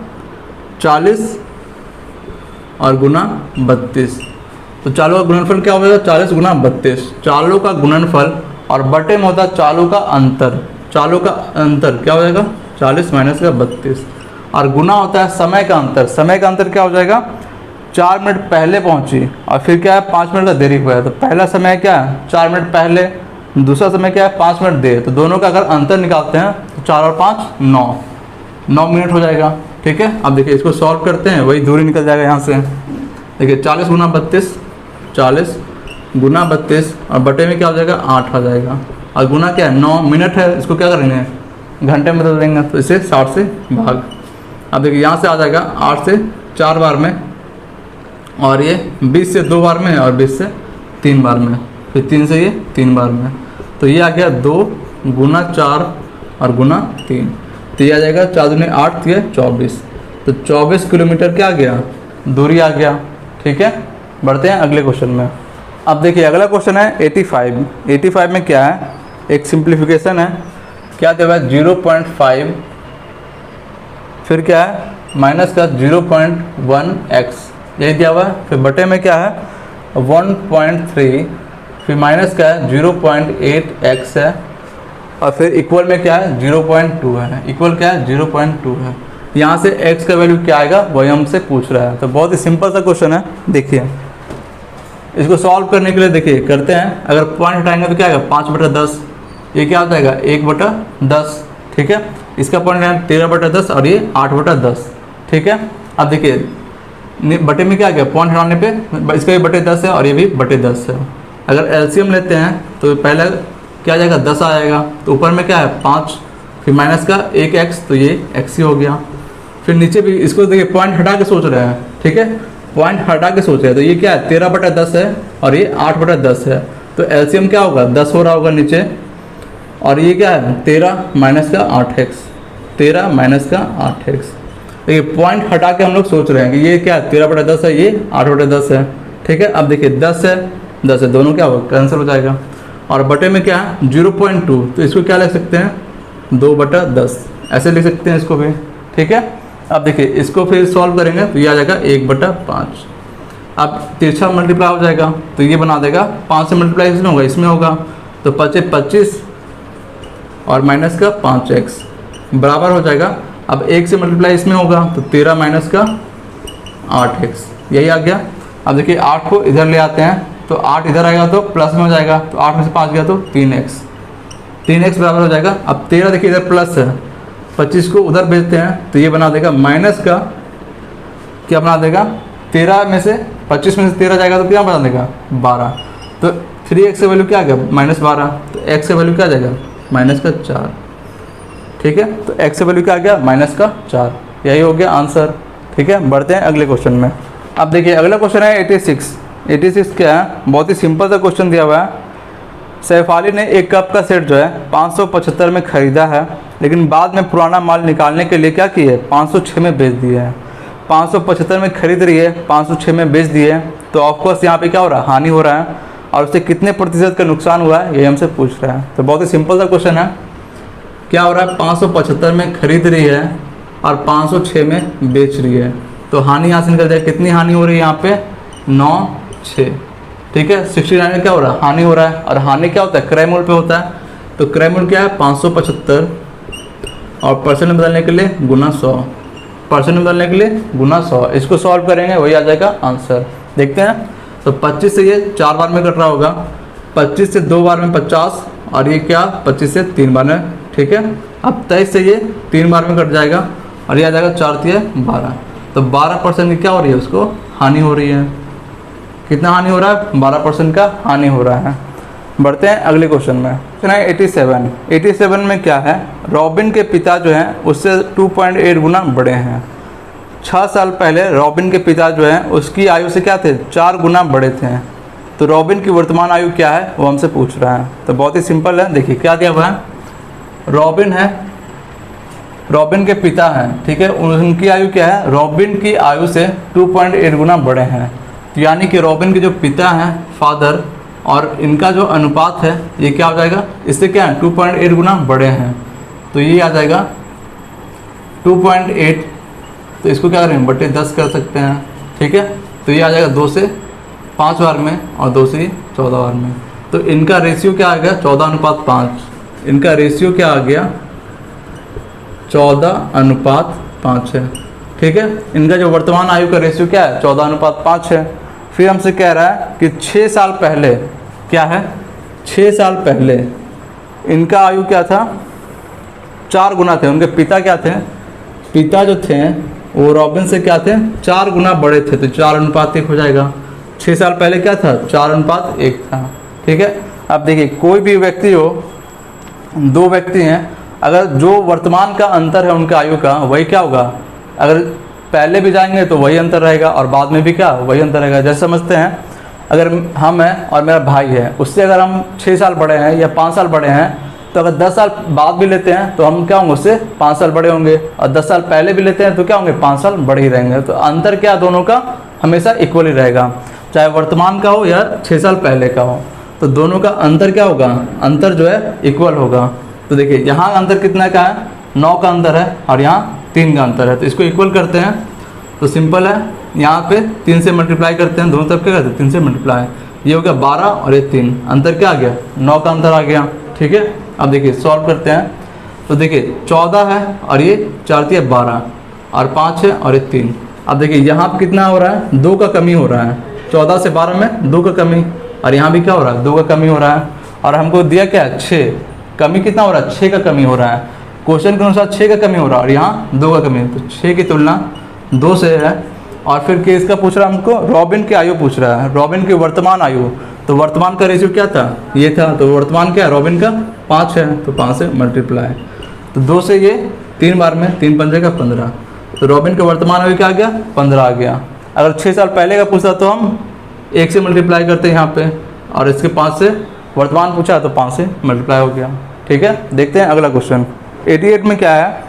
40 और गुना 32, तो चालों का गुणनफल क्या होगा 40 गुना 32। चालों का गुणनफल और बटे में होता है चालों का अंतर। चालों का अंतर क्या हो जाएगा 40 माइनस का 32, और गुना होता है समय का अंतर। समय का अंतर क्या हो जाएगा 4 मिनट पहले पहुंची और फिर क्या है 5 मिनट का देरी हुआ है, तो पहला समय क्या है 4 मिनट पहले, दूसरा समय क्या है 5 मिनट देर, तो दोनों का अगर अंतर निकालते हैं तो 4 और 5 9 मिनट हो जाएगा। ठीक है, अब देखिए इसको सॉल्व करते हैं, वही दूरी निकल जाएगा यहाँ से। देखिए 40 गुना 32, 40 गुना 32 और बटे में क्या हो जाएगा 8 आ जाएगा, और गुना क्या है 9 मिनट है, इसको क्या करेंगे घंटे में बदल देंगे, तो इसे 60 से भाग। अब देखिए यहाँ से आ जाएगा 8 से 4 बार में, और ये 20 से 2 बार में, और 20 से 3 बार में, फिर 3 से ये 3 बार में, तो ये आ गया 2 गुना 4 और गुना 3, तो ये आ जाएगा 4 दूनी 8 तो ये 24, तो 24 किलोमीटर क्या आ गया दूरी आ गया। ठीक है, बढ़ते हैं अगले क्वेश्चन में। अब देखिए अगला क्वेश्चन है 85। 85 में क्या है, एक सिंप्लीफिकेशन है। क्या दिया हुआ है 0.5, फिर क्या है माइनस का 0.1x, यही दिया हुआ है। फिर बटे में क्या है 1.3, फिर माइनस का है 0.8x है, और फिर इक्वल में क्या है 0.2 है। इक्वल क्या है 0.2 है। यहाँ से x का वैल्यू क्या आएगा वही हमसे पूछ रहा है। तो बहुत ही सिंपल सा क्वेश्चन है। देखिए इसको सॉल्व करने के लिए देखिए करते हैं, अगर पॉइंट हटाएंगे तो क्या आएगा 5/10, ये क्या हो जाएगा 1/10, ठीक है। इसका पॉइंट है 13/10 और ये 8/10, ठीक है। अब देखिए बटे में क्या आ गया, पॉइंट हटाने पे इसका भी बटे 10 है और ये भी बटे 10 है। अगर एलसीएम लेते हैं तो पहले क्या आ जाएगा 10 आ जाएगा, तो ऊपर में क्या है 5, फिर माइनस का 1x, तो ये x ही हो गया। फिर नीचे भी इसको देखिए पॉइंट हटा के सोच रहे हैं, ठीक है, पॉइंट हटा के सोच रहे हैं। तो ये क्या है 13/10 है और ये 8/10 है, तो एलसीएम क्या होगा 10 हो रहा होगा नीचे, और ये क्या है 13 माइनस का 8x, 13 माइनस का 8x। देखिए पॉइंट हटा के हम लोग सोच रहे हैं कि ये क्या है 13/10 है, ये 8/10 है, ठीक है। अब देखिए 10 है 10 है, दोनों क्या होगा कैंसिल हो जाएगा। और बटे में क्या है 0.2, तो इसको क्या लिख सकते हैं 2/10, ऐसे लिख सकते हैं इसको भी, ठीक है। अब देखिए इसको फिर सॉल्व करेंगे तो ये आ जाएगा 1/5। अब तिरछा मल्टीप्लाई हो जाएगा तो ये बना देगा 5 से मल्टीप्लाई इसमें होगा, इसमें होगा, तो 25 और माइनस का 5x बराबर हो जाएगा। अब 1 से मल्टीप्लाई इसमें होगा तो 13 माइनस का 8x, यही आ गया। अब देखिए 8 को इधर ले आते हैं तो 8 इधर आएगा तो प्लस में हो जाएगा, तो 8 में से 5 गया तो 3x बराबर हो जाएगा। अब 13 देखिए इधर प्लस है, 25 को उधर भेजते हैं तो ये बना देगा माइनस का, क्या बना देगा 13 में से 25 में से 13 जाएगा तो क्या बना देगा 12, तो 3x का वैल्यू क्या आ गया -12, तो x का वैल्यू क्या आ जाएगा -4, ठीक है। तो x का वैल्यू क्या आ गया -4, यही हो गया आंसर, ठीक है। बढ़ते हैं अगले क्वेश्चन में। अब देखिए अगला क्वेश्चन है 86 क्या है, बहुत ही सिंपल सा क्वेश्चन दिया हुआ है। सैफ अली ने एक कप का सेट जो है 575 में ख़रीदा है, लेकिन बाद में पुराना माल निकालने के लिए क्या किए 506 में बेच दिया है। 575 में खरीद रही है, 506 में बेच दिए, तो ऑफकोर्स यहाँ पे क्या हो रहा है हानि हो रहा है, और उससे कितने प्रतिशत का नुकसान हुआ है ये हमसे पूछ रहा है। तो बहुत ही सिंपल सा क्वेश्चन है, क्या हो रहा है 575 में खरीद रही है और 506 में बेच रही है, तो हानि यहाँ से निकल जाए, कितनी हानि हो रही है यहाँ पे 9/6, ठीक है। 69 में क्या हो रहा है हानि हो रहा है, और हानि क्या होता है क्रय मूल्य पे होता है, तो क्रय मूल्य क्या है 575 और परसेंट में बदलने के लिए गुना 100, परसेंट में बदलने के लिए गुना 100, इसको सॉल्व करेंगे वही आ जाएगा आंसर। देखते हैं तो 25 से ये 4 बार में कट रहा होगा, 25 से 2 बार में 50, और ये क्या 25 से 3 बार में, ठीक है। अब 23 से ये 3 बार में कट जाएगा और ये आ जाएगा 4×3=12, तो 12% की क्या हो रही है उसको हानि हो रही है। कितना हानि हो रहा है 12% का हानि हो रहा है। बढ़ते हैं अगले क्वेश्चन में। क्वेश्चन है 87 में क्या है, रॉबिन के पिता जो हैं उससे 2.8 गुना बड़े हैं। 6 साल पहले रॉबिन के पिता जो हैं उसकी आयु से क्या थे 4 गुना बड़े थे, तो रॉबिन की वर्तमान आयु क्या है वो हमसे पूछ रहा है। तो बहुत ही सिंपल है, देखिए क्या दिया हुआ है, रॉबिन है, रॉबिन के पिता हैं, ठीक है, उनकी आयु क्या है रॉबिन की आयु से 2.8 गुना बड़े हैं, तो यानी कि रॉबिन के जो पिता हैं फादर और इनका जो अनुपात है ये क्या हो जाएगा, इससे क्या है 2.8 गुना बड़े हैं, तो ये आ जाएगा 2.8, तो इसको क्या करेंगे बटे 10 कर सकते हैं, ठीक है। तो ये आ जाएगा 2 से 5 बार में और 2 से 14 बार में, तो इनका रेशियो क्या आ गया 14:5, इनका रेशियो क्या आ गया 14:5 है, ठीक है। इनका जो वर्तमान आयु का रेशियो क्या है 14:5 है। फिर हमसे कह रहा है कि 6 साल पहले क्या है 6 साल पहले इनका आयु क्या था 4 गुना थे, उनके पिता क्या थे, पिता जो थे वो रॉबिन से क्या थे 4 गुना बड़े थे, तो 4:1 हो जाएगा। 6 साल पहले क्या था 4:1 था, ठीक है। अब देखिए कोई भी व्यक्ति हो, 2 व्यक्ति हैं, अगर जो वर्तमान का अंतर है उनका आयु का वही क्या होगा, अगर पहले भी जाएंगे तो वही अंतर रहेगा और बाद में भी क्या वही अंतर रहेगा। जैसे समझते हैं अगर हम हैं और मेरा भाई है, उससे अगर हम 6 साल बड़े हैं या 5 साल बड़े हैं, तो अगर 10 साल बाद भी लेते हैं तो हम क्या होंगे उससे 5 साल बड़े होंगे, और 10 साल पहले भी लेते हैं तो क्या होंगे 5 साल बड़े ही रहेंगे। तो अंतर क्या दोनों का हमेशा इक्वल ही रहेगा, चाहे वर्तमान का हो या 6 साल पहले का हो, तो दोनों का अंतर क्या होगा, अंतर जो है इक्वल होगा। तो देखिए यहाँ अंतर कितना का है, 9 का अंतर है और यहाँ 3 का अंतर है, तो इसको इक्वल करते हैं। तो सिंपल है, यहाँ पे 3 से मल्टीप्लाई करते हैं, दोनों तरफ क्या करते हैं 3 से मल्टीप्लाई, ये हो गया 12 और ये 3, अंतर क्या आ गया 9 का अंतर आ गया। ठीक है, अब देखिए सॉल्व करते हैं। तो देखिए 14 है और ये 4 3 12 और 5 है और ये 3। अब देखिए यहाँ पे कितना हो रहा है, 2 का कमी हो रहा है, 14 से 12 में 2 का कमी, और यहाँ भी क्या हो रहा है 2 का कमी हो रहा है, और हमको दिया क्या है 6, कमी कितना हो रहा है 6 का कमी हो रहा है, क्वेश्चन के अनुसार 6 का कमी हो रहा है और यहाँ 2 का कमी है, तो 6 की तुलना 2 से है। और फिर केस का पूछ रहा है हमको, रॉबिन की आयु पूछ रहा है, रॉबिन की वर्तमान आयु, तो वर्तमान का रेशियो क्या था, ये था, तो वर्तमान क्या है रॉबिन का 5 है, तो 5 से मल्टीप्लाई, तो 2 से ये 3 बार में 3 पंजे का 15, तो रॉबिन का वर्तमान आयु क्या आ गया 15 आ गया। अगर 6 साल पहले का पूछा तो हम 1 से मल्टीप्लाई करते हैं यहाँ पे, और इसके 5 से वर्तमान पूछा तो 5 से मल्टीप्लाई हो गया। ठीक है, देखते हैं अगला क्वेश्चन। 88 में क्या है,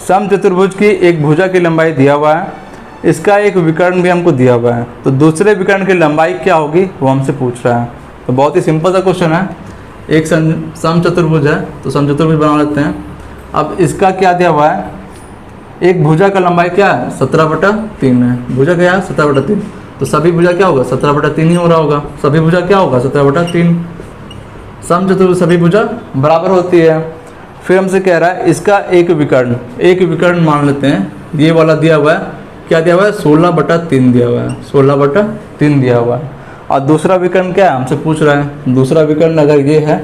समचतुर्भुज की एक भुजा की लंबाई दिया हुआ है, इसका एक विकर्ण भी हमको दिया हुआ है, तो दूसरे विकर्ण की लंबाई क्या होगी वो हमसे पूछ रहा है। तो बहुत ही सिंपल सा क्वेश्चन है, एक समचतुर्भुज है तो समचतुर्भुज बना लेते हैं। अब इसका क्या दिया हुआ है, एक भुजा का लंबाई क्या है 17/3 है, भुजा क्या है 17/3, तो सभी भुजा क्या होगा 17/3 ही हो रहा होगा, सभी भुजा क्या होगा 17/3, समचतुर्भुज सभी भुजा बराबर होती है। फिर हमसे कह रहा है इसका एक विकर्ण मान लेते हैं, ये वाला दिया हुआ है, क्या दिया हुआ है 16/3 दिया हुआ है, 16/3 दिया हुआ है। और दूसरा विकर्ण क्या है हमसे पूछ रहा है, दूसरा विकर्ण अगर ये है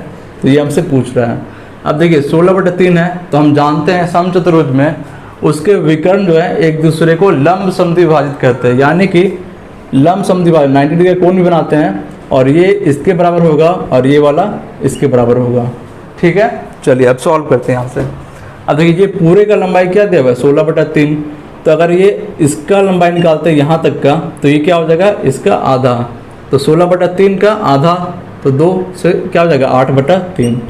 तो ये हमसे पूछ रहा है। अब देखिए 16/3 है, तो हम जानते हैं समचतुर्भुज में उसके विकर्ण जो है एक दूसरे को लंब समद्विभाजित करते हैं, यानी कि लंब समद्विभाजन 90 डिग्री कोण भी बनाते हैं, और ये इसके बराबर होगा और ये वाला इसके बराबर होगा। ठीक है, चलिए अब सॉल्व करते हैं यहाँ से। अब देखिए ये पूरे का लंबाई क्या दिया हुआ है 16/3, तो अगर ये इसका लंबाई निकालते हैं यहाँ तक का, तो ये क्या हो जाएगा इसका आधा, तो 16/3 का आधा, तो 2 से क्या हो जाएगा 8/3,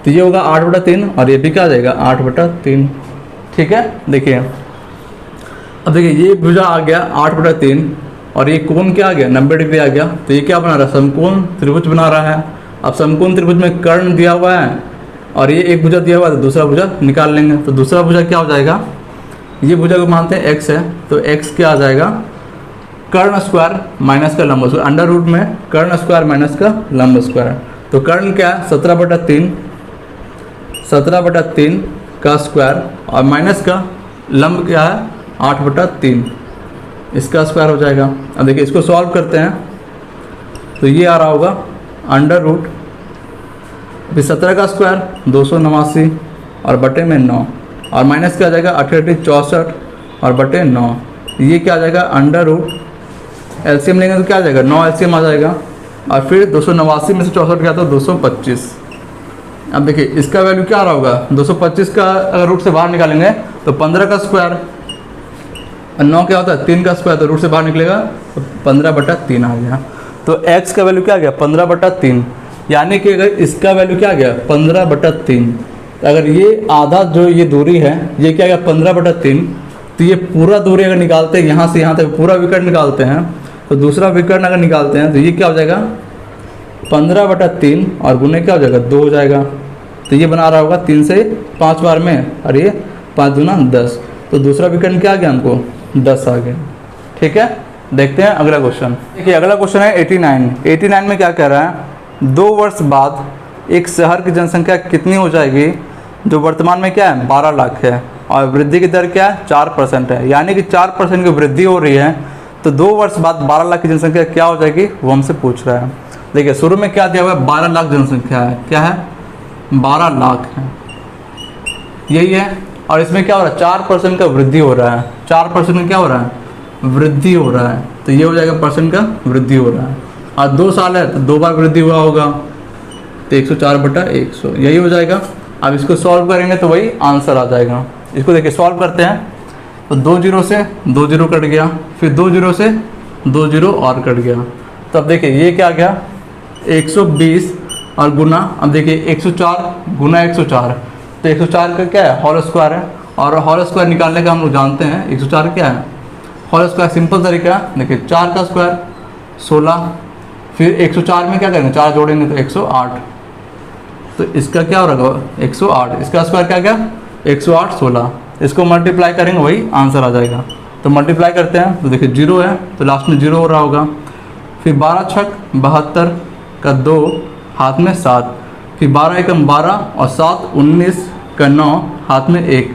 तो ये होगा 8/3 और ये भी क्या आ जाएगा 8/3। ठीक है, देखिए अब देखिए ये भुजा आ गया 8/3 और ये कोण क्या आ गया 90 डिग्री आ गया, तो ये क्या बना रहा है समकोण त्रिभुज बना रहा है। अब समकोण त्रिभुज में कर्ण दिया हुआ है और ये एक भुजा दिया हुआ है, तो दूसरा भुजा निकाल लेंगे, तो दूसरा भुजा क्या हो जाएगा, ये भुजा को मानते हैं x है, तो x क्या आ जाएगा कर्ण स्क्वायर माइनस का लंब स्क्वायर, अंडर रूट में कर्ण स्क्वायर माइनस का लंब स्क्वायर, तो कर्ण क्या है 17/3 का स्क्वायर और माइनस का लंब क्या है 8/3, इसका स्क्वायर हो जाएगा। अब देखिए इसको सॉल्व करते हैं, तो ये आ रहा होगा अंडर रूट, अभी 17 का स्क्वायर 289 और बटे में 9, और माइनस क्या आ जाएगा 88 64 और बटे 9, ये क्या आ जाएगा अंडर रूट, एलसीएम लेंगे तो क्या आ जाएगा 9 एलसीएम आ जाएगा, और फिर 289 में से 64 क्या तो 225। अब देखिए इसका वैल्यू क्या आ रहा होगा 225 का अगर रूट से बाहर निकालेंगे तो 15 का स्क्वायर, 9 क्या होता है 3 का स्क्वायर, तो रूट से बाहर निकलेगा तो 15/3 आ गया। तो x का वैल्यू क्या आ गया 15/3, यानी कि अगर इसका वैल्यू क्या आ गया 15/3, अगर ये आधा जो ये दूरी है ये क्या आ गया 15/3, तो ये पूरा दूरी अगर निकालते हैं यहाँ से यहाँ तक पूरा विकर्ण निकालते हैं, तो दूसरा विकर्ण अगर निकालते हैं तो ये क्या हो जाएगा 15/3 और गुने क्या हो जाएगा 2 हो जाएगा, तो ये बना रहा होगा 3 से 5 बार में, और ये 5 दूना 10, तो दूसरा विकर्ण क्या आ गया हमको 10 आ गया। ठीक है, देखते हैं अगला क्वेश्चन। देखिए अगला क्वेश्चन है 89 में क्या कह रहा है 2 वर्ष बाद एक शहर की जनसंख्या कितनी हो जाएगी जो वर्तमान में क्या है 12 लाख है, और वृद्धि की दर क्या है 4% है, यानी कि 4% की वृद्धि हो रही है, तो 2 वर्ष बाद 12 लाख की जनसंख्या क्या हो जाएगी वो हमसे पूछ रहा है। देखिए शुरू में क्या दिया हुआ है 12 लाख जनसंख्या है, क्या है 12 लाख है, यही है, और इसमें क्या हो रहा है 4% का वृद्धि हो रहा है, 4% में क्या हो रहा है वृद्धि हो रहा है, तो ये हो जाएगा परसेंट का वृद्धि हो रहा है, और 2 साल है तो 2 बार वृद्धि हुआ होगा, तो 104/100 यही हो जाएगा। अब इसको सॉल्व करेंगे तो वही आंसर आ जाएगा। इसको देखिए सॉल्व करते हैं, तो 2 0 से 2 0 कट गया, फिर 2 0 से 2 0 और कट गया, तो अब देखिए ये क्या गया 120 और गुना, अब देखिए 104 गुना 104, तो 104 का क्या है होल स्क्वायर है, और होल स्क्वायर निकालने का हम लोग जानते हैं 104 क्या है होल स्क्वायर, सिंपल तरीका देखिए 4 का स्क्वायर 16, फिर 104 में क्या करेंगे, 4 जोड़ेंगे तो 108, तो इसका क्या हो रहा है 108, इसका स्क्वायर क्या गया 108 16, इसको मल्टीप्लाई करेंगे वही आंसर आ जाएगा। तो मल्टीप्लाई करते हैं तो देखिए 0 है तो लास्ट में 0 हो रहा होगा। फिर 12 छक 72 का 2 हाथ में 7, फिर 12 एकम 12 और 7 19 का 9 हाथ में 1,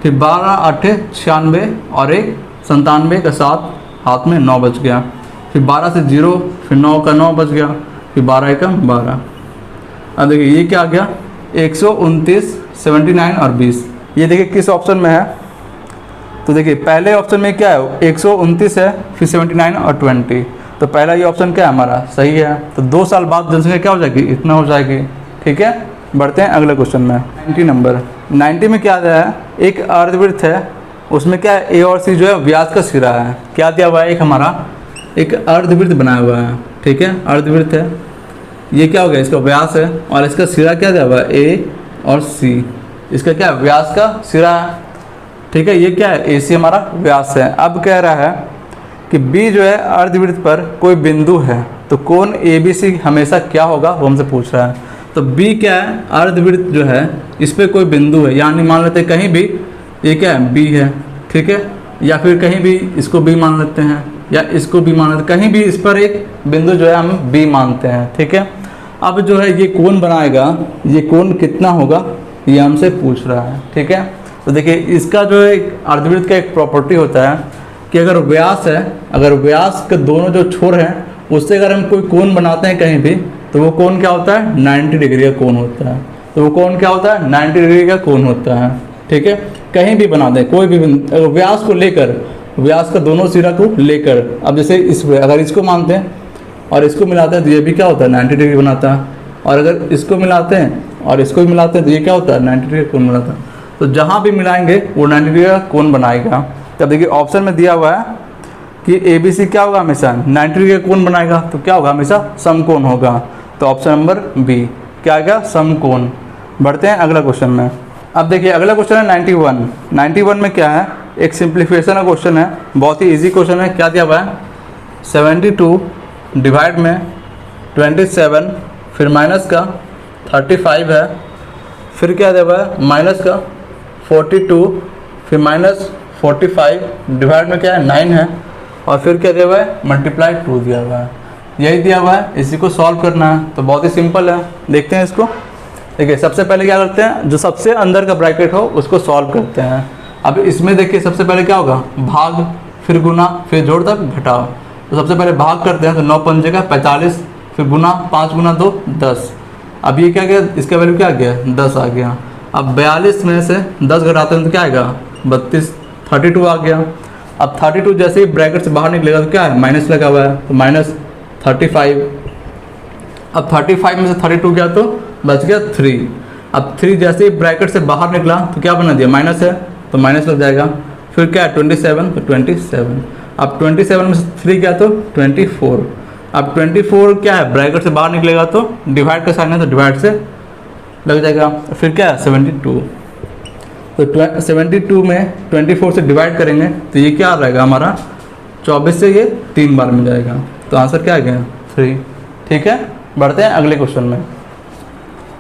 फिर 12 8 96 और 1 97 का 7 हाथ में 9 बच गया। फिर 12 से 0, फिर 9 का 9 बच गया, फिर 12 एकम 12। अब देखिए ये क्या आ गया 129 79 और 20। ये देखिए किस ऑप्शन में है, तो देखिए पहले ऑप्शन में क्या है 129 है, फिर 79 और 20, तो पहला ये ऑप्शन क्या है हमारा सही है। तो 2 साल बाद जनसंख्या क्या हो जाएगी, इतना हो जाएगी। ठीक है, बढ़ते हैं अगले क्वेश्चन में। 90 नंबर 90 में क्या दिया है, एक अर्धवृत्त है, उसमें क्या है ए और सी जो है व्यास का सिरा है। क्या दिया हुआ है, एक हमारा एक अर्धवृत्त बनाया हुआ है। ठीक है, अर्धवृत्त है, ये क्या हो गया इसका व्यास है, और इसका सिरा क्या दिया हुआ है ए और सी, इसका क्या है व्यास का सिरा है। ठीक है, ये क्या है ए सी हमारा व्यास है। अब कह रहा है कि बी जो है अर्धवृत्त पर कोई बिंदु है, तो कोण ए बी सी हमेशा क्या होगा वो हमसे पूछ रहा है। तो बी क्या है अर्धवृत्त जो है इस पर कोई बिंदु है, यानी मान लेते हैं कहीं भी ये क्या है बी है। ठीक है, या फिर कहीं भी इसको बी मान लेते हैं, या इसको भी मान लेते हैं, कहीं भी इस पर एक बिंदु जो है हम बी मानते हैं। ठीक है, अब जो है ये कोण बनाएगा, ये कोण कितना होगा ये हमसे पूछ रहा है। ठीक है, तो देखिए इसका जो है अर्धवृत्त का एक प्रॉपर्टी होता है कि अगर व्यास है, अगर व्यास के दोनों जो छोर हैं उससे अगर हम कोई कोण बनाते हैं कहीं भी, तो वो कोण क्या होता है 90 डिग्री का कोण होता है। तो वो कोण क्या होता है 90 डिग्री का कोण होता है। ठीक है, कहीं भी बना दें कोई भी व्यास को लेकर, व्यास का दोनों सिरा को लेकर, अब जैसे इस अगर इसको मानते हैं और इसको मिलाते हैं तो ये भी क्या होता है 90 डिग्री बनाता है, और अगर इसको मिलाते हैं और इसको भी मिलाते हैं तो ये क्या होता है 90 डिग्री का कोण बनाता है। तो जहाँ भी मिलाएंगे वो 90 डिग्री का कोण बनाएगा। तब देखिए ऑप्शन में दिया हुआ है कि ए बी सी क्या होगा हमेशा 90 डिग्री का कोण बनाएगा, तो क्या होगा हमेशा समकोण होगा। तो ऑप्शन नंबर बी क्या आएगा समकोण। बढ़ते हैं अगला क्वेश्चन में। अब देखिए अगला क्वेश्चन है 91। 91 में क्या है, एक सिंप्लीफिकेशन का क्वेश्चन है, बहुत ही इजी क्वेश्चन है। क्या दिया हुआ है 72 डिवाइड में 27, फिर माइनस का 35 है, फिर क्या दिया हुआ है माइनस का 42, फिर माइनस 45 डिवाइड में क्या है 9 है, और फिर क्या दिया हुआ है मल्टीप्लाई 2 दिया हुआ है। यही दिया हुआ है, इसी को सॉल्व करना है। तो बहुत ही सिंपल है, देखते हैं इसको। देखिए सबसे पहले क्या करते हैं, जो सबसे अंदर का ब्रैकेट हो उसको सॉल्व करते हैं। अब इसमें देखिए सबसे पहले क्या होगा भाग, फिर गुना, फिर जोड़ तक घटाओ। तो सबसे पहले भाग करते हैं, तो 9 पंजे का 45, फिर गुना 5 गुना 2 10। अब ये क्या गया, इसका वैल्यू क्या आ गया 10 आ गया। अब 42 में से 10 घटाते हैं तो क्या आएगा 32, 32 आ गया। अब 32 जैसे ही ब्रैकेट से बाहर निकलेगा तो क्या है माइनस लगा हुआ है, तो माइनस 35। अब 35 में से 32 गया तो बच गया 3। अब 3 जैसे ही ब्रैकेट से बाहर निकला तो क्या बना दिया माइनस है, तो माइनस लग जाएगा। फिर क्या है 27, तो 27। अब 27 में से 3 गया तो 24। अब 24 क्या है ब्रैकेट से बाहर निकलेगा तो डिवाइड का साइन है, तो डिवाइड से लग जाएगा। फिर क्या है 72, तो 72 में 24 से डिवाइड करेंगे तो ये क्या आ जाएगा हमारा 24 से ये 3 बार मिल जाएगा। तो आंसर क्या आ गया 3। ठीक है, बढ़ते हैं अगले क्वेश्चन में।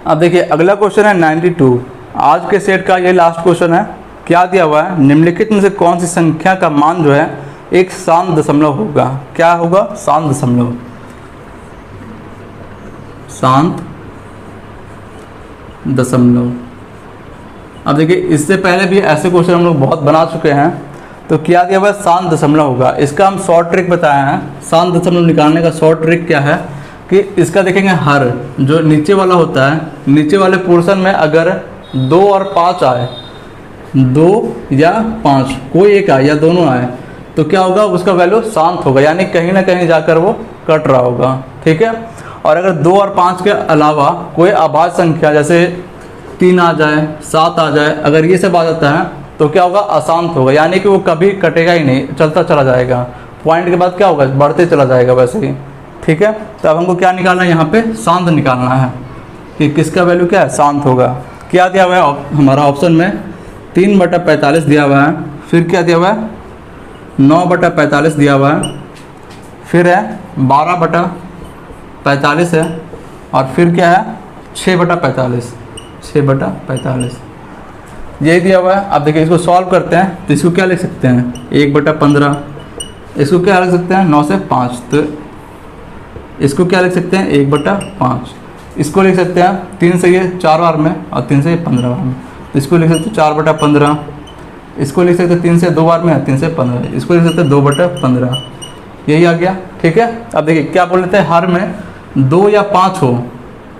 अब देखिए अगला क्वेश्चन है 92। आज के सेट का ये लास्ट क्वेश्चन है। क्या दिया हुआ है, निम्नलिखित में से कौन सी संख्या का मान जो है एक शांत दशमलव होगा। क्या होगा शांत दशमलव, शांत दशमलव। अब देखिए इससे पहले भी ऐसे क्वेश्चन हम लोग बहुत बना चुके हैं। तो क्या दिया हुआ है शांत दशमलव होगा। इसका हम शॉर्ट ट्रिक बताया है। शांत दशमलव निकालने का शॉर्ट ट्रिक क्या है कि इसका देखेंगे हर जो नीचे वाला होता है, नीचे वाले पोर्शन में अगर 2 और 5 आए, 2 या 5 कोई एक आए या दोनों आए, तो क्या होगा उसका वैल्यू शांत होगा, यानी कहीं ना कहीं जाकर वो कट रहा होगा। ठीक है, और अगर 2 और 5 के अलावा कोई अभाज्य संख्या जैसे 3 आ जाए, 7 आ जाए, अगर ये सब आ जाता है तो क्या होगा अशांत होगा, यानी कि वो कभी कटेगा ही नहीं, चलता चला जाएगा। पॉइंट के बाद क्या होगा बढ़ते चला जाएगा वैसे ही। ठीक है, तो अब हमको क्या निकालना है यहाँ पे शांत निकालना है कि किसका वैल्यू क्या है शांत होगा। क्या दिया हुआ है हमारा ऑप्शन में 3/45 दिया हुआ है, फिर क्या दिया हुआ है 9/45 दिया हुआ है, फिर है 12/45 है, और फिर क्या है 6/45, 6/45 यही दिया हुआ है। अब देखिए इसको सॉल्व करते हैं तो इसको क्या लिख सकते हैं 1/15, इसको क्या लिख सकते हैं 9 से 5, तो इसको क्या लिख सकते हैं 1/5, इसको लिख सकते हैं 3 से ये 4 बार में और 3 से ये 15 बार में, तो इसको लिख सकते हैं 4/15, इसको लिख सकते हैं 3 से 2 बार में 3 से 15, इसको लिख सकते हैं 2/15, यही आ गया। ठीक है, अब देखिए क्या बोल लेते हैं हर में 2 या 5 हो,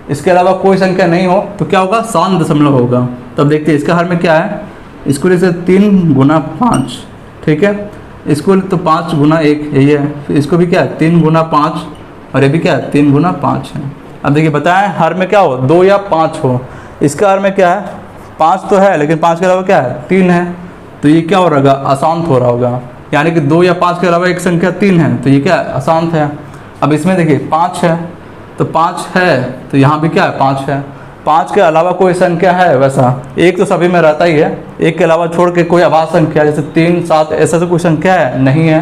इसके अलावा कोई संख्या नहीं हो तो क्या होगा शांत दशमलव होगा। तब देखते हैं इसका हर में क्या है, इसको लिख सकते 3 × 5, ठीक है, इसको तो 5 × 1 यही है, फिर इसको भी क्या है 3 × 5, और ये भी क्या है 3 × 5 है। अब देखिए बताएं हर में क्या हो 2 या 5 हो, इसका हर में क्या है 5 तो है लेकिन 5 के अलावा क्या है 3 है, तो ये क्या हो रहा होगा अशांत हो रहा होगा, यानी कि 2 या 5 के अलावा एक संख्या 3 है तो ये क्या है अशांत है। अब इसमें देखिए 5 है तो 5 है तो यहाँ भी क्या है 5 है, 5 के अलावा कोई संख्या है वैसा, एक तो सभी में रहता ही है, एक के अलावा छोड़ के कोई अभाज्य संख्या जैसे 3, 7 ऐसा तो कोई संख्या है नहीं है,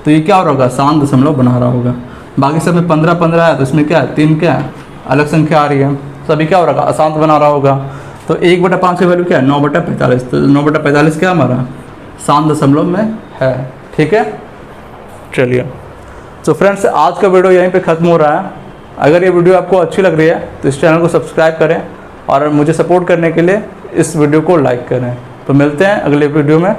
तो ये क्या हो रहा होगा शांत दशमलव बना रहा होगा। बाकी सब में 15 है तो इसमें क्या है 3 क्या है अलग संख्या आ रही है, सभी क्या हो रहा होगा अशांत बना रहा होगा। तो 1/5 की वैल्यू क्या है 9/45, तो 9/45 क्या हमारा शांत दशमलव में है। ठीक है, चलिए तो फ्रेंड्स आज का वीडियो यहीं पे ख़त्म हो रहा है। अगर ये वीडियो आपको अच्छी लग रही है तो इस चैनल को सब्सक्राइब करें और मुझे सपोर्ट करने के लिए इस वीडियो को लाइक करें। तो मिलते हैं अगले वीडियो में।